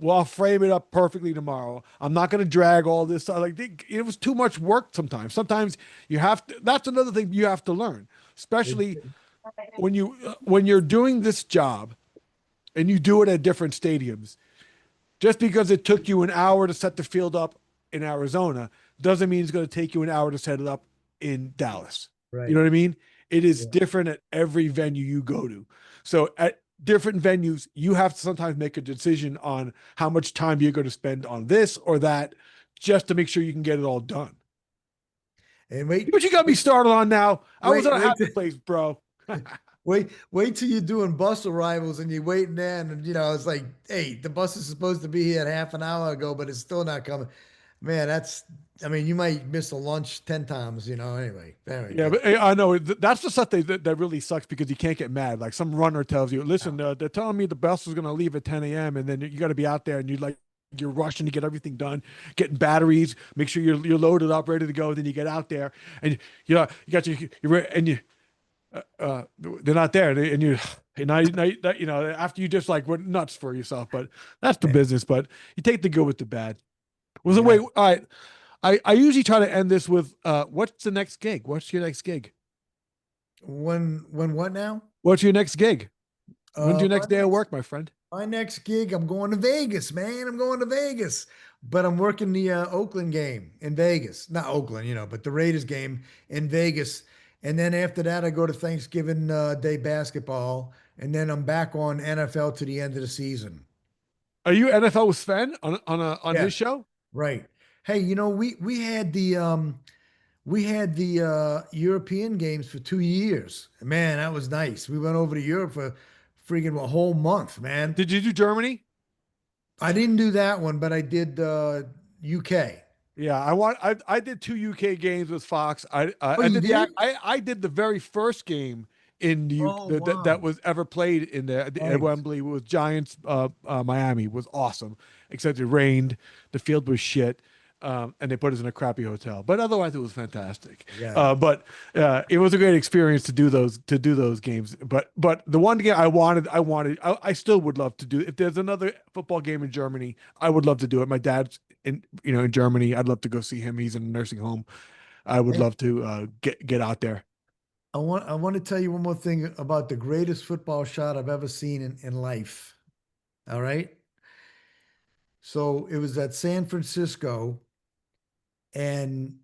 I'll frame it up perfectly tomorrow. I'm not going to drag all this stuff. Like, it was too much work sometimes. Sometimes you have to. That's another thing you have to learn, especially when you're doing this job and you do it at different stadiums. Just because it took you an hour to set the field up in Arizona doesn't mean it's going to take you an hour to set it up in Dallas. Right. You know what I mean? It is Yeah. different at every venue you go to. So at different venues, you have to sometimes make a decision on how much time you're going to spend on this or that just to make sure you can get it all done. And wait, But you got me started on now. I was wait, at a wait, happy place, bro. wait till you're doing bus arrivals and you're waiting there, and it's like, hey, the bus is supposed to be here half an hour ago, but it's still not coming. Man, I mean, you might miss a lunch 10 times, anyway. There we Yeah, go. but I know that's the stuff that really sucks because you can't get mad. Like some runner tells you, listen, they're telling me the bus is going to leave at 10 a.m. and then you got to be out there and you're rushing to get everything done, getting batteries, make sure you're loaded up, ready to go. Then you get out there and you got they're not there, and after you just like went nuts for yourself. But that's the business. But you take the good with the bad. Was the way. All right. I usually try to end this with what's the next gig? What's your next gig? When what now? What's your next gig? When's your My next day of work, my friend? My next gig, I'm going to Vegas, man. I'm going to Vegas, but I'm working the Oakland game in Vegas. Not Oakland, but the Raiders game in Vegas. And then after that, I go to Thanksgiving Day basketball, and then I'm back on NFL to the end of the season. Are you NFL with Sven on Yeah, his show? right. Hey, we had the European games for 2 years. Man, that was nice. We went over to Europe for freaking a whole month, man. Did you do Germany? I didn't do that one, but I did UK. Yeah, I did 2 UK games with Fox. I Oh, I you did did? I did the very first game in the Oh, UK that wow. was ever played in there at Nice. Wembley with Giants Miami. It was awesome, except it rained, the field was shit, and they put us in a crappy hotel. But otherwise, it was fantastic. Yeah. But it was a great experience to do those games. But the one game I still would love to do. If there's another football game in Germany, I would love to do it. My dad's in Germany. I'd love to go see him. He's in a nursing home. I would And love to get out there. I want to tell you one more thing about the greatest football shot I've ever seen in life. All right. So it was at San Francisco, and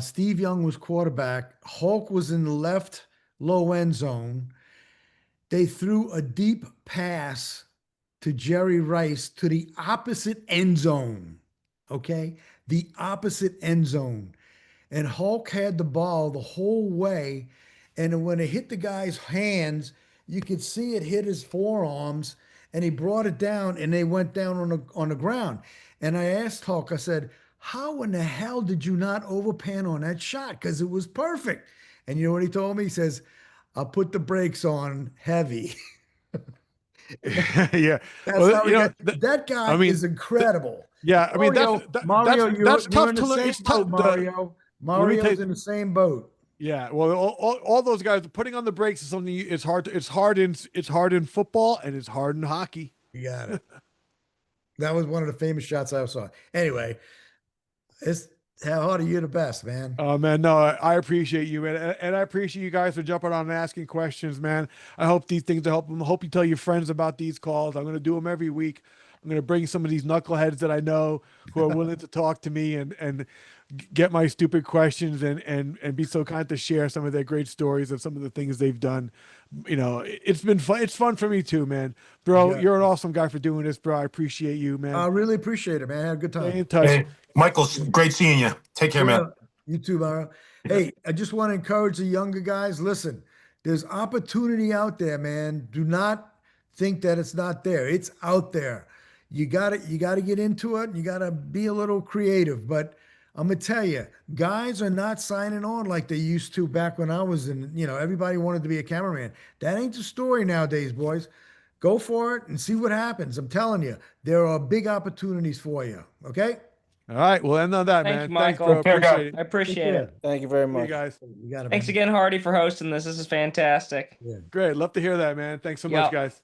Steve Young was quarterback. Hulk was in the left low end zone. They threw a deep pass to Jerry Rice to the opposite end zone. Okay. The opposite end zone. And Hulk had the ball the whole way. And when it hit the guy's hands, you could see it hit his forearms, and he brought it down, and they went down on the ground. And I asked Hulk, I said, how in the hell did you not overpan on that shot? Because it was perfect. And you know what he told me? He says, I'll put the brakes on heavy. Yeah. That's Well, how he got. That guy I mean, is incredible. yeah. I mean, Mario, that's you're tough in to the learn. same It's tough. boat, Mario. Let me tell Mario's you, in the same boat. yeah. Well, all those guys putting on the brakes is something. It's hard. It's hard in football and it's hard in hockey. You got it. That was one of the famous shots I saw. Anyway, it's how hard are you the best, man? Oh man, no, I appreciate you, man, and I appreciate you guys for jumping on and asking questions, man. I hope these things help them. I hope you tell your friends about these calls. I'm going to do them every week. I'm going to bring some of these knuckleheads that I know who are willing to talk to me and get my stupid questions and be so kind to share some of their great stories of some of the things they've done. It's been fun. It's fun for me too, man. Bro, Yeah. you're an awesome guy for doing this, bro. I appreciate you, man. I really appreciate it, man. Have a good Stay time. in touch. Hey, Michael, great seeing you. Take care, man. You too, Mario. Hey, I just want to encourage the younger guys. Listen, there's opportunity out there, man. Do not think that it's not there. It's out there. you gotta get into it. And you gotta be a little creative. But I'm gonna tell you, guys are not signing on like they used to back when I was in. Everybody wanted to be a cameraman. That ain't the story nowadays, boys. Go for it and see what happens. I'm telling you, there are big opportunities for you. Okay. All right, we'll end on that, Thank man. you, Thanks, Michael. bro. Appreciate it. I appreciate care. it. Thank you very See you much. guys. You got it. Thanks again, Hardy, for hosting this. This is fantastic. Yeah. Great. Love to hear that, man. Thanks so much, Yep. guys.